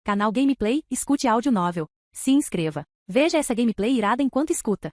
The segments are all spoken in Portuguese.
Canal Gameplay, escute áudio novel. Se inscreva. Veja essa gameplay irada enquanto escuta.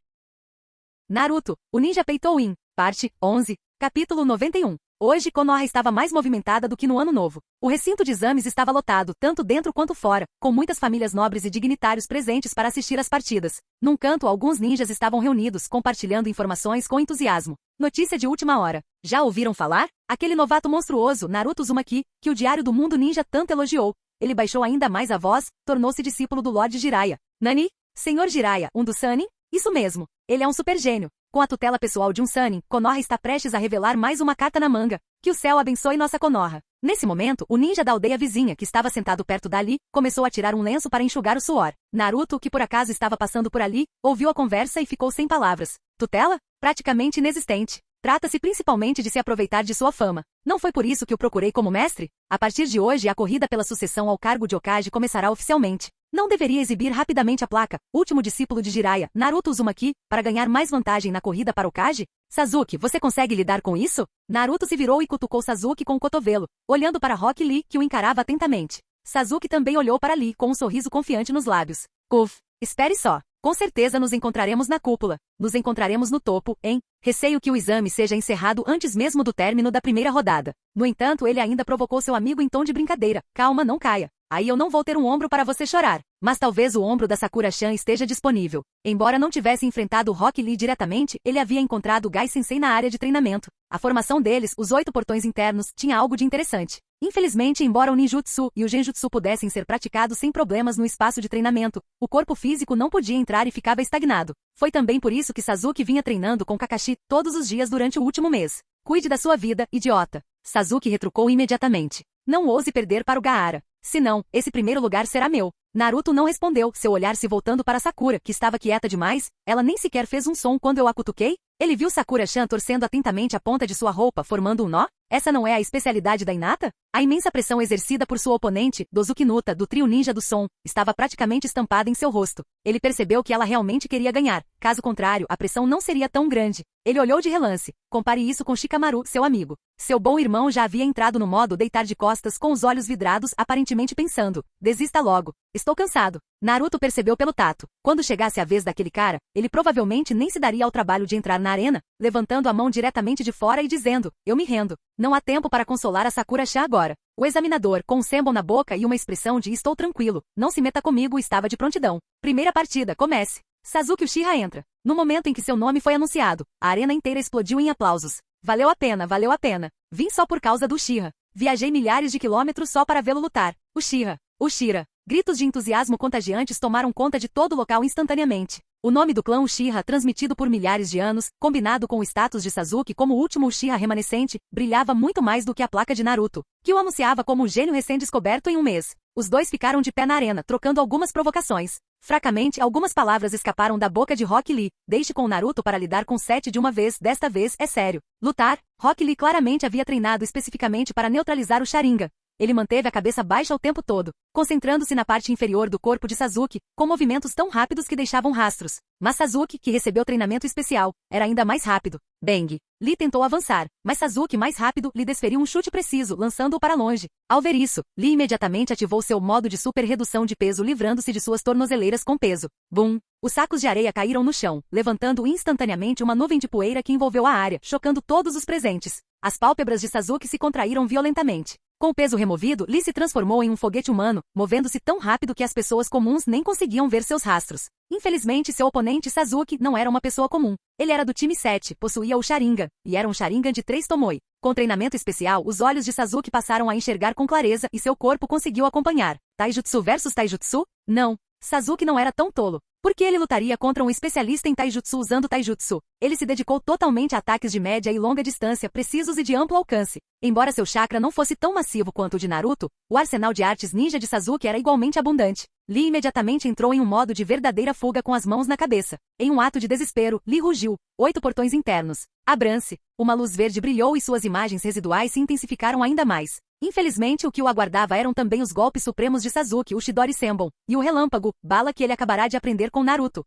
Naruto, o Ninja Peitou-in, parte 11, capítulo 91. Hoje Konoha estava mais movimentada do que no ano novo. O recinto de exames estava lotado, tanto dentro quanto fora, com muitas famílias nobres e dignitários presentes para assistir às partidas. Num canto, alguns ninjas estavam reunidos, compartilhando informações com entusiasmo. Notícia de última hora. Já ouviram falar? Aquele novato monstruoso, Naruto Uzumaki, que o Diário do Mundo Ninja tanto elogiou. Ele baixou ainda mais a voz, tornou-se discípulo do Lorde Jiraiya. Nani? Senhor Jiraiya, um dos Sannin? Isso mesmo. Ele é um super gênio. Com a tutela pessoal de um Sannin, Konoha está prestes a revelar mais uma carta na manga. Que o céu abençoe nossa Konoha. Nesse momento, o ninja da aldeia vizinha, que estava sentado perto dali, começou a tirar um lenço para enxugar o suor. Naruto, que por acaso estava passando por ali, ouviu a conversa e ficou sem palavras. Tutela? Praticamente inexistente. Trata-se principalmente de se aproveitar de sua fama. Não foi por isso que o procurei como mestre? A partir de hoje, a corrida pela sucessão ao cargo de Hokage começará oficialmente. Não deveria exibir rapidamente a placa, último discípulo de Jiraiya, Naruto Uzumaki, para ganhar mais vantagem na corrida para Hokage? Sasuke, você consegue lidar com isso? Naruto se virou e cutucou Sasuke com o cotovelo, olhando para Rock Lee, que o encarava atentamente. Sasuke também olhou para Lee com um sorriso confiante nos lábios. Uf, espere só. Com certeza nos encontraremos na cúpula. Nos encontraremos no topo, hein? Receio que o exame seja encerrado antes mesmo do término da primeira rodada. No entanto, ele ainda provocou seu amigo em tom de brincadeira. Calma, não caia. Aí eu não vou ter um ombro para você chorar. Mas talvez o ombro da Sakura-chan esteja disponível. Embora não tivesse enfrentado o Rock Lee diretamente, ele havia encontrado o Gai Sensei na área de treinamento. A formação deles, os 8 portões internos, tinha algo de interessante. Infelizmente, embora o ninjutsu e o genjutsu pudessem ser praticados sem problemas no espaço de treinamento, o corpo físico não podia entrar e ficava estagnado. Foi também por isso que Sasuke vinha treinando com Kakashi todos os dias durante o último mês. Cuide da sua vida, idiota. Sasuke retrucou imediatamente. Não ouse perder para o Gaara. Senão, esse primeiro lugar será meu. Naruto não respondeu, seu olhar se voltando para Sakura, que estava quieta demais. Ela nem sequer fez um som quando eu a cutuquei. Ele viu Sakura-chan torcendo atentamente a ponta de sua roupa, formando um nó? Essa não é a especialidade da Hinata? A imensa pressão exercida por sua oponente, Dozuki Nuta, do trio ninja do som, estava praticamente estampada em seu rosto. Ele percebeu que ela realmente queria ganhar. Caso contrário, a pressão não seria tão grande. Ele olhou de relance. Compare isso com Shikamaru, seu amigo. Seu bom irmão já havia entrado no modo deitar de costas com os olhos vidrados, aparentemente pensando. Desista logo. Estou cansado. Naruto percebeu pelo tato. Quando chegasse a vez daquele cara, ele provavelmente nem se daria ao trabalho de entrar na arena, levantando a mão diretamente de fora e dizendo, eu me rendo. Não há tempo para consolar a Sakura-chan agora. O examinador, com um sembon na boca e uma expressão de estou tranquilo, não se meta comigo, estava de prontidão. Primeira partida, comece. Sasuke Uchiha entra. No momento em que seu nome foi anunciado, a arena inteira explodiu em aplausos. Valeu a pena, valeu a pena. Vim só por causa do Uchiha. Viajei milhares de quilômetros só para vê-lo lutar. Uchiha. Ushira. Gritos de entusiasmo contagiantes tomaram conta de todo o local instantaneamente. O nome do clã Uchiha, transmitido por milhares de anos, combinado com o status de Sasuke como o último Uchiha remanescente, brilhava muito mais do que a placa de Naruto, que o anunciava como um gênio recém-descoberto em um mês. Os dois ficaram de pé na arena, trocando algumas provocações. Fracamente, algumas palavras escaparam da boca de Rock Lee. Deixe com o Naruto para lidar com 7 de uma vez, desta vez é sério. Lutar? Rock Lee claramente havia treinado especificamente para neutralizar o Sharingan. Ele manteve a cabeça baixa o tempo todo, concentrando-se na parte inferior do corpo de Sasuke, com movimentos tão rápidos que deixavam rastros. Mas Sasuke, que recebeu treinamento especial, era ainda mais rápido. Bang! Lee tentou avançar, mas Sasuke, mais rápido, lhe desferiu um chute preciso, lançando-o para longe. Ao ver isso, Lee imediatamente ativou seu modo de super redução de peso, livrando-se de suas tornozeleiras com peso. Bum! Os sacos de areia caíram no chão, levantando instantaneamente uma nuvem de poeira que envolveu a área, chocando todos os presentes. As pálpebras de Sasuke se contraíram violentamente. Com o peso removido, Lee se transformou em um foguete humano, movendo-se tão rápido que as pessoas comuns nem conseguiam ver seus rastros. Infelizmente, seu oponente Sasuke não era uma pessoa comum. Ele era do time 7, possuía o Sharingan, e era um Sharingan de 3 Tomoe. Com treinamento especial, os olhos de Sasuke passaram a enxergar com clareza e seu corpo conseguiu acompanhar. Taijutsu versus Taijutsu? Não. Sasuke não era tão tolo. Por que ele lutaria contra um especialista em Taijutsu usando Taijutsu? Ele se dedicou totalmente a ataques de média e longa distância precisos e de amplo alcance. Embora seu chakra não fosse tão massivo quanto o de Naruto, o arsenal de artes ninja de Sasuke era igualmente abundante. Lee imediatamente entrou em um modo de verdadeira fuga com as mãos na cabeça. Em um ato de desespero, Lee rugiu. 8 portões internos. Abram-se. Uma luz verde brilhou e suas imagens residuais se intensificaram ainda mais. Infelizmente o que o aguardava eram também os golpes supremos de Sasuke, o Chidori Senbon, e o relâmpago, bala que ele acabará de aprender com Naruto.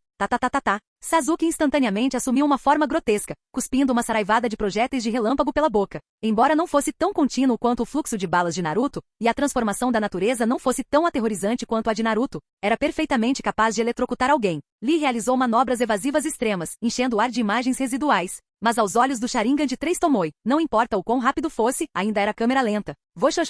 Sasuke instantaneamente assumiu uma forma grotesca, cuspindo uma saraivada de projéteis de relâmpago pela boca. Embora não fosse tão contínuo quanto o fluxo de balas de Naruto, e a transformação da natureza não fosse tão aterrorizante quanto a de Naruto, era perfeitamente capaz de eletrocutar alguém. Lee realizou manobras evasivas extremas, enchendo o ar de imagens residuais. Mas aos olhos do Sharingan de 3 Tomoe, não importa o quão rápido fosse, ainda era câmera lenta. Voxos.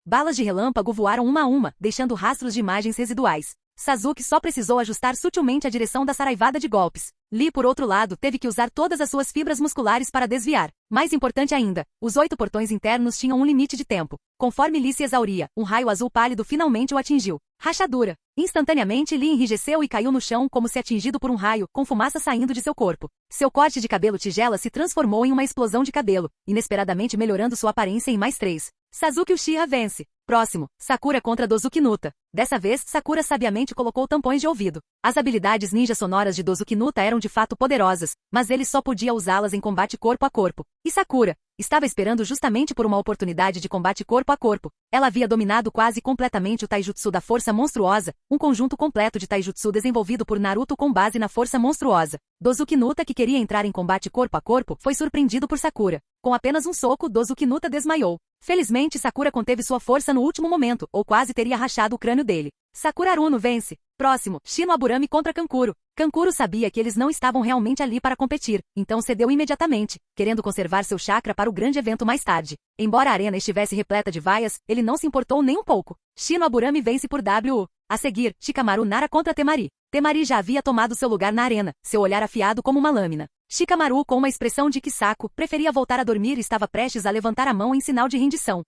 Balas de relâmpago voaram uma a uma, deixando rastros de imagens residuais. Sasuke só precisou ajustar sutilmente a direção da saraivada de golpes. Lee, por outro lado, teve que usar todas as suas fibras musculares para desviar. Mais importante ainda, os 8 portões internos tinham um limite de tempo. Conforme Lee se exauria, um raio azul pálido finalmente o atingiu. Rachadura. Instantaneamente Lee enrijeceu e caiu no chão como se atingido por um raio, com fumaça saindo de seu corpo. Seu corte de cabelo tigela se transformou em uma explosão de cabelo, inesperadamente melhorando sua aparência em mais 3. Sasuke Uchiha vence. Próximo, Sakura contra Dozuki Nuta. Dessa vez, Sakura sabiamente colocou tampões de ouvido. As habilidades ninja sonoras de Dozuki Nuta eram de fato poderosas, mas ele só podia usá-las em combate corpo a corpo. E Sakura estava esperando justamente por uma oportunidade de combate corpo a corpo. Ela havia dominado quase completamente o taijutsu da Força Monstruosa, um conjunto completo de taijutsu desenvolvido por Naruto com base na Força Monstruosa. Dozuki Nuta, que queria entrar em combate corpo a corpo, foi surpreendido por Sakura. Com apenas um soco, Dozuki Nuta desmaiou. Felizmente, Sakura conteve sua força no último momento, ou quase teria rachado o crânio dele. Sakura Aruno vence. Próximo, Shino Aburami contra Kankuro. Kankuro sabia que eles não estavam realmente ali para competir, então cedeu imediatamente, querendo conservar seu chakra para o grande evento mais tarde. Embora a arena estivesse repleta de vaias, ele não se importou nem um pouco. Shino Aburami vence por WO. A seguir, Shikamaru Nara contra Temari. Temari já havia tomado seu lugar na arena, seu olhar afiado como uma lâmina. Shikamaru, com uma expressão de que saco, preferia voltar a dormir e estava prestes a levantar a mão em sinal de rendição.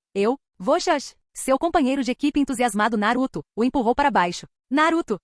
Voxas. Seu companheiro de equipe entusiasmado Naruto o empurrou para baixo. Naruto,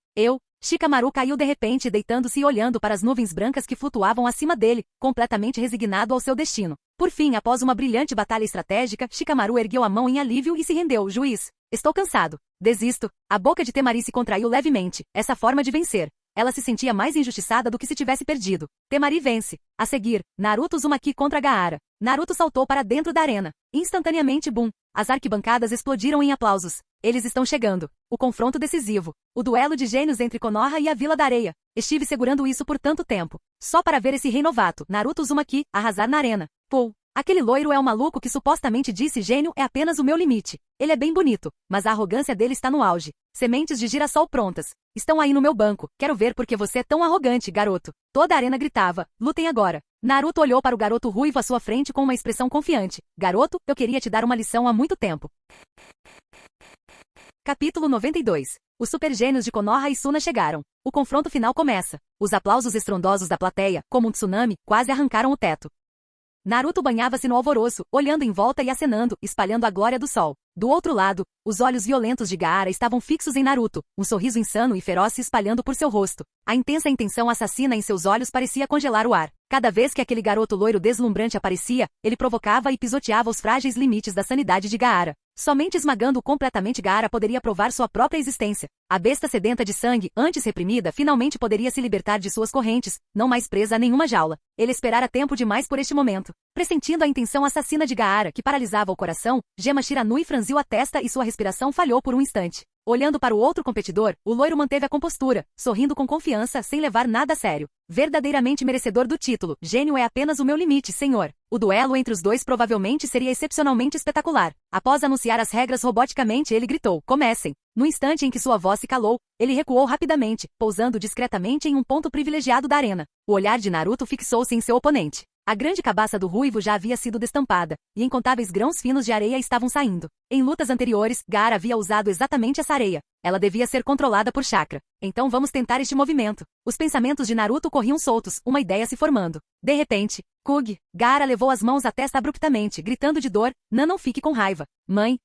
Shikamaru caiu de repente deitando-se e olhando para as nuvens brancas que flutuavam acima dele, completamente resignado ao seu destino. Por fim, após uma brilhante batalha estratégica, Shikamaru ergueu a mão em alívio e se rendeu. Juiz, estou cansado. Desisto. A boca de Temari se contraiu levemente. Essa forma de vencer. Ela se sentia mais injustiçada do que se tivesse perdido. Temari vence. A seguir, Naruto Uzumaki contra Gaara. Naruto saltou para dentro da arena. Instantaneamente, boom. As arquibancadas explodiram em aplausos. Eles estão chegando. O confronto decisivo. O duelo de gênios entre Konoha e a Vila da Areia. Estive segurando isso por tanto tempo. Só para ver esse rei novato, Naruto Uzumaki, arrasar na arena. Pô. Aquele loiro é o maluco que supostamente disse gênio é apenas o meu limite. Ele é bem bonito, mas a arrogância dele está no auge. Sementes de girassol prontas. Estão aí no meu banco. Quero ver porque você é tão arrogante, garoto. Toda a arena gritava. Lutem agora. Naruto olhou para o garoto ruivo à sua frente com uma expressão confiante. Garoto, eu queria te dar uma lição há muito tempo. Capítulo 92. Os super gênios de Konoha e Suna chegaram. O confronto final começa. Os aplausos estrondosos da plateia, como um tsunami, quase arrancaram o teto. Naruto banhava-se no alvoroço, olhando em volta e acenando, espalhando a glória do sol. Do outro lado, os olhos violentos de Gaara estavam fixos em Naruto, um sorriso insano e feroz se espalhando por seu rosto. A intensa intenção assassina em seus olhos parecia congelar o ar. Cada vez que aquele garoto loiro deslumbrante aparecia, ele provocava e pisoteava os frágeis limites da sanidade de Gaara. Somente esmagando completamente Gaara poderia provar sua própria existência. A besta sedenta de sangue, antes reprimida, finalmente poderia se libertar de suas correntes, não mais presa a nenhuma jaula. Ele esperara tempo demais por este momento. Pressentindo a intenção assassina de Gaara, que paralisava o coração, Gema Shiranui franziu a testa e sua respiração falhou por um instante. Olhando para o outro competidor, o loiro manteve a compostura, sorrindo com confiança, sem levar nada a sério. Verdadeiramente merecedor do título, gênio é apenas o meu limite, senhor. O duelo entre os dois provavelmente seria excepcionalmente espetacular. Após anunciar as regras roboticamente, ele gritou, comecem. No instante em que sua voz se calou, ele recuou rapidamente, pousando discretamente em um ponto privilegiado da arena. O olhar de Naruto fixou-se em seu oponente. A grande cabaça do ruivo já havia sido destampada, e incontáveis grãos finos de areia estavam saindo. Em lutas anteriores, Gaara havia usado exatamente essa areia. Ela devia ser controlada por chakra. Então vamos tentar este movimento. Os pensamentos de Naruto corriam soltos, uma ideia se formando. De repente, Kuge, Gaara levou as mãos à testa abruptamente, gritando de dor, não fique com raiva. Mãe?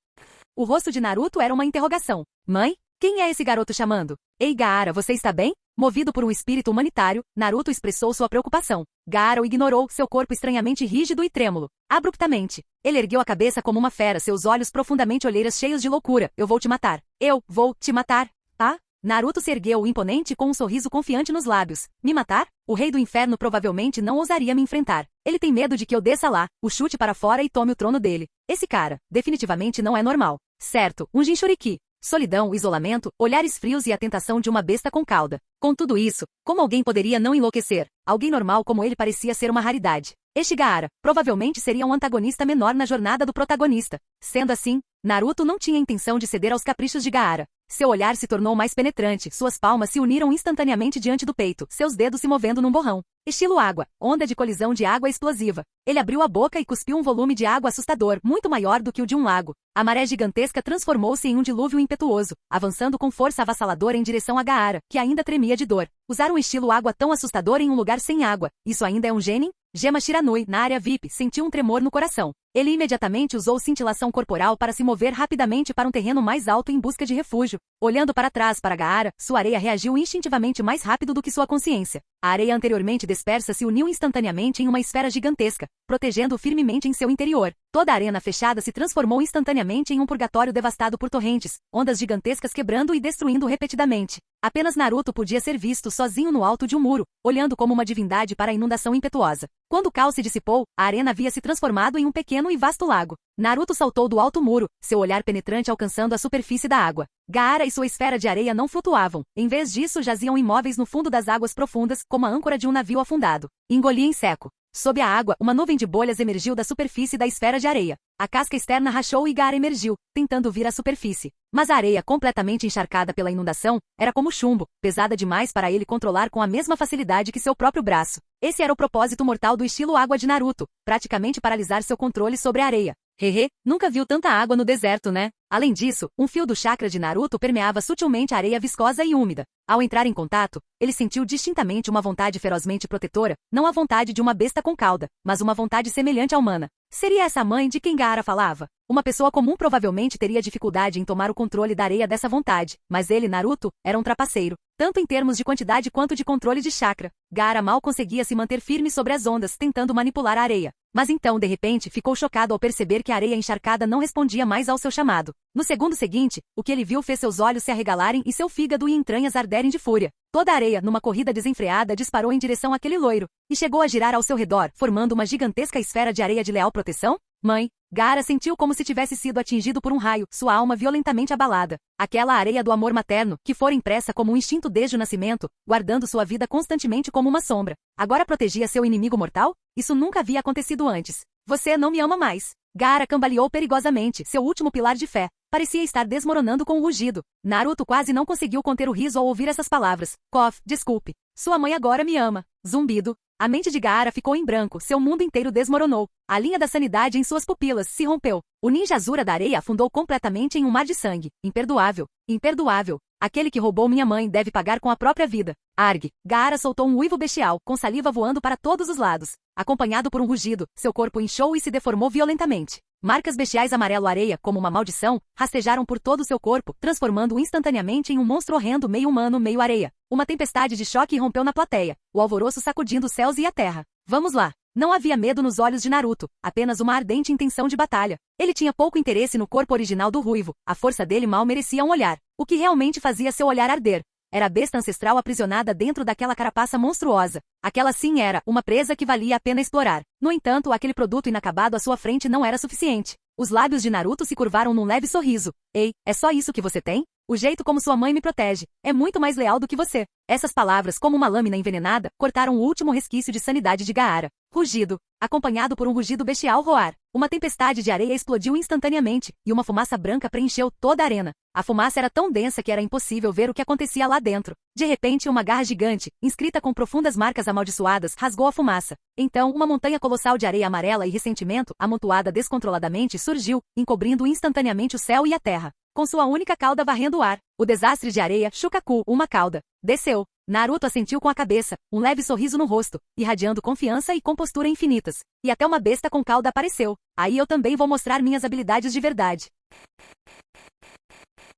O rosto de Naruto era uma interrogação. Mãe? Quem é esse garoto chamando? Ei Gaara, você está bem? Movido por um espírito humanitário, Naruto expressou sua preocupação. Gaara o ignorou, seu corpo estranhamente rígido e trêmulo. Abruptamente, ele ergueu a cabeça como uma fera, seus olhos profundamente olheiras cheios de loucura. Eu vou te matar. Eu vou te matar. Ah? Naruto se ergueu imponente com um sorriso confiante nos lábios. Me matar? O rei do inferno provavelmente não ousaria me enfrentar. Ele tem medo de que eu desça lá, o chute para fora e tome o trono dele. Esse cara, definitivamente não é normal. Certo, um Jinchuriki. Solidão, isolamento, olhares frios e a tentação de uma besta com cauda. Com tudo isso, como alguém poderia não enlouquecer? Alguém normal como ele parecia ser uma raridade. Este Gaara, provavelmente seria um antagonista menor na jornada do protagonista. Sendo assim, Naruto não tinha intenção de ceder aos caprichos de Gaara. Seu olhar se tornou mais penetrante, suas palmas se uniram instantaneamente diante do peito, seus dedos se movendo num borrão. Estilo água, onda de colisão de água explosiva. Ele abriu a boca e cuspiu um volume de água assustador, muito maior do que o de um lago. A maré gigantesca transformou-se em um dilúvio impetuoso, avançando com força avassaladora em direção a Gaara, que ainda tremia de dor. Usar um estilo água tão assustador em um lugar sem água, isso ainda é um genin? Gema Shiranui, na área VIP, sentiu um tremor no coração. Ele imediatamente usou cintilação corporal para se mover rapidamente para um terreno mais alto em busca de refúgio. Olhando para trás para Gaara, sua areia reagiu instintivamente mais rápido do que sua consciência. A areia anteriormente dispersa se uniu instantaneamente em uma esfera gigantesca, protegendo-o firmemente em seu interior. Toda a arena fechada se transformou instantaneamente em um purgatório devastado por torrentes, ondas gigantescas quebrando e destruindo repetidamente. Apenas Naruto podia ser visto sozinho no alto de um muro, olhando como uma divindade para a inundação impetuosa. Quando o caos se dissipou, a arena havia se transformado em um pequeno e vasto lago. Naruto saltou do alto muro, seu olhar penetrante alcançando a superfície da água. Gaara e sua esfera de areia não flutuavam. Em vez disso, jaziam imóveis no fundo das águas profundas, como a âncora de um navio afundado. Engolia em seco. Sob a água, uma nuvem de bolhas emergiu da superfície da esfera de areia. A casca externa rachou e Gaara emergiu, tentando vir à superfície. Mas a areia, completamente encharcada pela inundação, era como chumbo, pesada demais para ele controlar com a mesma facilidade que seu próprio braço. Esse era o propósito mortal do estilo água de Naruto, praticamente paralisar seu controle sobre a areia. Hehe, nunca viu tanta água no deserto, né? Além disso, um fio do chakra de Naruto permeava sutilmente a areia viscosa e úmida. Ao entrar em contato, ele sentiu distintamente uma vontade ferozmente protetora, não a vontade de uma besta com cauda, mas uma vontade semelhante à humana. Seria essa a mãe de quem Gaara falava? Uma pessoa comum provavelmente teria dificuldade em tomar o controle da areia dessa vontade, mas ele, Naruto, era um trapaceiro, tanto em termos de quantidade quanto de controle de chakra. Gaara mal conseguia se manter firme sobre as ondas, tentando manipular a areia. Mas então, de repente, ficou chocado ao perceber que a areia encharcada não respondia mais ao seu chamado. No segundo seguinte, o que ele viu fez seus olhos se arregalarem e seu fígado e entranhas arderem de fúria. Toda a areia, numa corrida desenfreada, disparou em direção àquele loiro, e chegou a girar ao seu redor, formando uma gigantesca esfera de areia de leal proteção? Mãe, Gaara sentiu como se tivesse sido atingido por um raio, sua alma violentamente abalada. Aquela areia do amor materno, que fora impressa como um instinto desde o nascimento, guardando sua vida constantemente como uma sombra. Agora protegia seu inimigo mortal? Isso nunca havia acontecido antes. Você não me ama mais. Gaara cambaleou perigosamente, seu último pilar de fé. Parecia estar desmoronando com um rugido. Naruto quase não conseguiu conter o riso ao ouvir essas palavras. Kof, desculpe. Sua mãe agora me ama. Zumbido. A mente de Gaara ficou em branco, seu mundo inteiro desmoronou. A linha da sanidade em suas pupilas se rompeu. O ninja Azura da areia afundou completamente em um mar de sangue. Imperdoável. Imperdoável. Aquele que roubou minha mãe deve pagar com a própria vida. Arg. Gaara soltou um uivo bestial, com saliva voando para todos os lados. Acompanhado por um rugido, seu corpo inchou e se deformou violentamente. Marcas bestiais amarelo-areia, como uma maldição, rastejaram por todo o seu corpo, transformando-o instantaneamente em um monstro horrendo meio humano, meio areia. Uma tempestade de choque irrompeu na plateia, o alvoroço sacudindo os céus e a terra. Vamos lá. Não havia medo nos olhos de Naruto, apenas uma ardente intenção de batalha. Ele tinha pouco interesse no corpo original do ruivo, a força dele mal merecia um olhar. O que realmente fazia seu olhar arder era a besta ancestral aprisionada dentro daquela carapaça monstruosa. Aquela sim era uma presa que valia a pena explorar. No entanto, aquele produto inacabado à sua frente não era suficiente. Os lábios de Naruto se curvaram num leve sorriso. Ei, é só isso que você tem? O jeito como sua mãe me protege é muito mais leal do que você. Essas palavras, como uma lâmina envenenada, cortaram o último resquício de sanidade de Gaara. Rugido, acompanhado por um rugido bestial roar. Uma tempestade de areia explodiu instantaneamente, e uma fumaça branca preencheu toda a arena. A fumaça era tão densa que era impossível ver o que acontecia lá dentro. De repente, uma garra gigante, inscrita com profundas marcas amaldiçoadas, rasgou a fumaça. Então, uma montanha colossal de areia amarela e ressentimento, amontoada descontroladamente, surgiu, encobrindo instantaneamente o céu e a terra. Com sua única cauda varrendo o ar, o desastre de areia, Shukaku, uma cauda, desceu. Naruto assentiu com a cabeça, um leve sorriso no rosto, irradiando confiança e compostura infinitas. E até uma besta com cauda apareceu. Aí eu também vou mostrar minhas habilidades de verdade.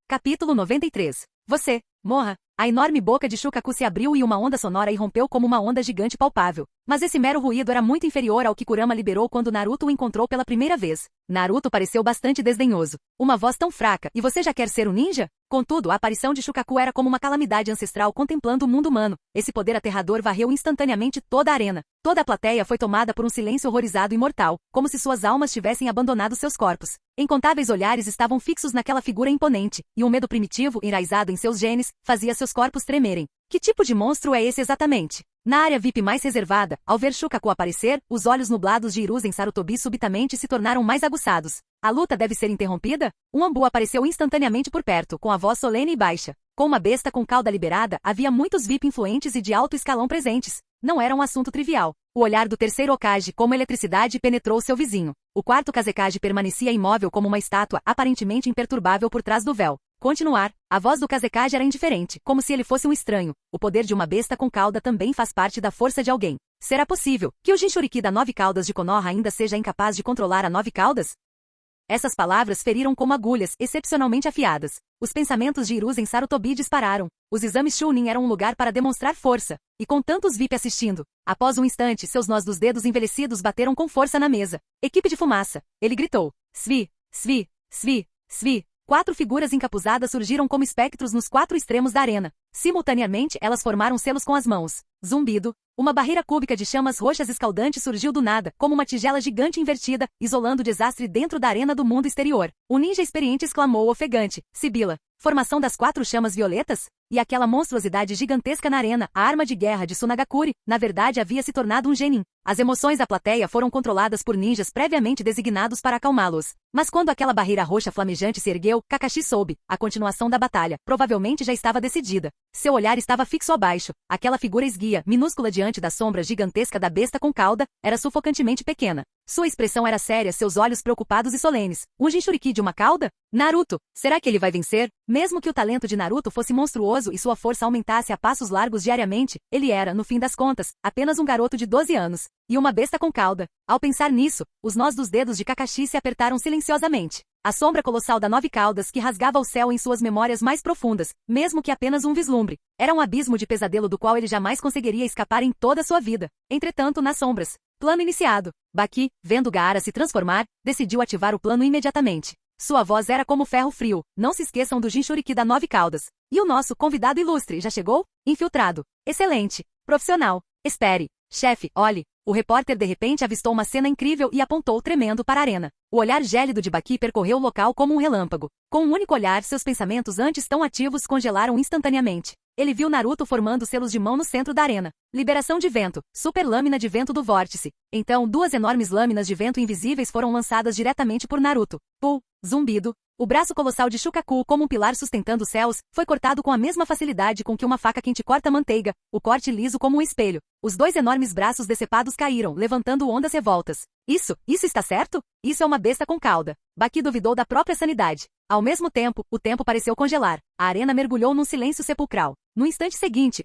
Capítulo 93. Você, morra. A enorme boca de Shukaku se abriu e uma onda sonora irrompeu como uma onda gigante palpável. Mas esse mero ruído era muito inferior ao que Kurama liberou quando Naruto o encontrou pela primeira vez. Naruto pareceu bastante desdenhoso. Uma voz tão fraca, e você já quer ser um ninja? Contudo, a aparição de Shukaku era como uma calamidade ancestral contemplando o mundo humano. Esse poder aterrador varreu instantaneamente toda a arena. Toda a plateia foi tomada por um silêncio horrorizado e mortal, como se suas almas tivessem abandonado seus corpos. Incontáveis olhares estavam fixos naquela figura imponente, e um medo primitivo, enraizado em seus genes, fazia seus corpos tremerem. Que tipo de monstro é esse exatamente? Na área VIP mais reservada, ao ver Shukaku aparecer, os olhos nublados de Hiruzen Sarutobi subitamente se tornaram mais aguçados. A luta deve ser interrompida? Um Ambu apareceu instantaneamente por perto, com a voz solene e baixa. Com uma besta com cauda liberada, havia muitos VIP influentes e de alto escalão presentes. Não era um assunto trivial. O olhar do terceiro Hokage, como eletricidade, penetrou seu vizinho. O quarto Kazekage permanecia imóvel como uma estátua, aparentemente imperturbável por trás do véu. Continuar. A voz do Kazekage era indiferente, como se ele fosse um estranho. O poder de uma besta com cauda também faz parte da força de alguém. Será possível que o Jinchuriki da Nove Caudas de Konoha ainda seja incapaz de controlar a Nove Caudas? Essas palavras feriram como agulhas, excepcionalmente afiadas. Os pensamentos de Hiruzen Sarutobi dispararam. Os exames Chunin eram um lugar para demonstrar força. E com tantos VIP assistindo, após um instante, seus nós dos dedos envelhecidos bateram com força na mesa. Equipe de fumaça. Ele gritou. Svi, Svi, Svi, Svi. 4 figuras encapuzadas surgiram como espectros nos 4 extremos da arena. Simultaneamente, elas formaram selos com as mãos. Zumbido. Uma barreira cúbica de chamas roxas escaldantes surgiu do nada, como uma tigela gigante invertida, isolando o desastre dentro da arena do mundo exterior. Um ninja experiente exclamou ofegante. Sibila. Formação das 4 chamas violetas? E aquela monstruosidade gigantesca na arena, a arma de guerra de Tsunagakure, na verdade havia se tornado um genin. As emoções da plateia foram controladas por ninjas previamente designados para acalmá-los. Mas quando aquela barreira roxa flamejante se ergueu, Kakashi soube. A continuação da batalha, provavelmente já estava decidida. Seu olhar estava fixo abaixo. Aquela figura esguia, minúscula diante da sombra gigantesca da besta com cauda, era sufocantemente pequena. Sua expressão era séria, seus olhos preocupados e solenes. Um Jinchuriki de uma cauda? Naruto! Será que ele vai vencer? Mesmo que o talento de Naruto fosse monstruoso e sua força aumentasse a passos largos diariamente, ele era, no fim das contas, apenas um garoto de 12 anos. E uma besta com cauda. Ao pensar nisso, os nós dos dedos de Kakashi se apertaram silenciosamente. A sombra colossal da Nove Caudas que rasgava o céu em suas memórias mais profundas, mesmo que apenas um vislumbre. Era um abismo de pesadelo do qual ele jamais conseguiria escapar em toda a sua vida. Entretanto, nas sombras. Plano iniciado. Baki, vendo Gaara se transformar, decidiu ativar o plano imediatamente. Sua voz era como ferro frio. Não se esqueçam do Jinchuriki da Nove Caudas. E o nosso convidado ilustre já chegou? Infiltrado. Excelente. Profissional. Espere. Chefe, olhe. O repórter de repente avistou uma cena incrível e apontou tremendo para a arena. O olhar gélido de Baki percorreu o local como um relâmpago. Com um único olhar, seus pensamentos antes tão ativos congelaram instantaneamente. Ele viu Naruto formando selos de mão no centro da arena. Liberação de vento. Super lâmina de vento do vórtice. Então, 2 enormes lâminas de vento invisíveis foram lançadas diretamente por Naruto. Pull. Zumbido. O braço colossal de Shukaku, como um pilar sustentando os céus, foi cortado com a mesma facilidade com que uma faca quente corta manteiga, o corte liso como um espelho. Os 2 enormes braços decepados caíram, levantando ondas revoltas. Isso está certo? Isso é uma besta com cauda. Baki duvidou da própria sanidade. Ao mesmo tempo, o tempo pareceu congelar. A arena mergulhou num silêncio sepulcral. No instante seguinte,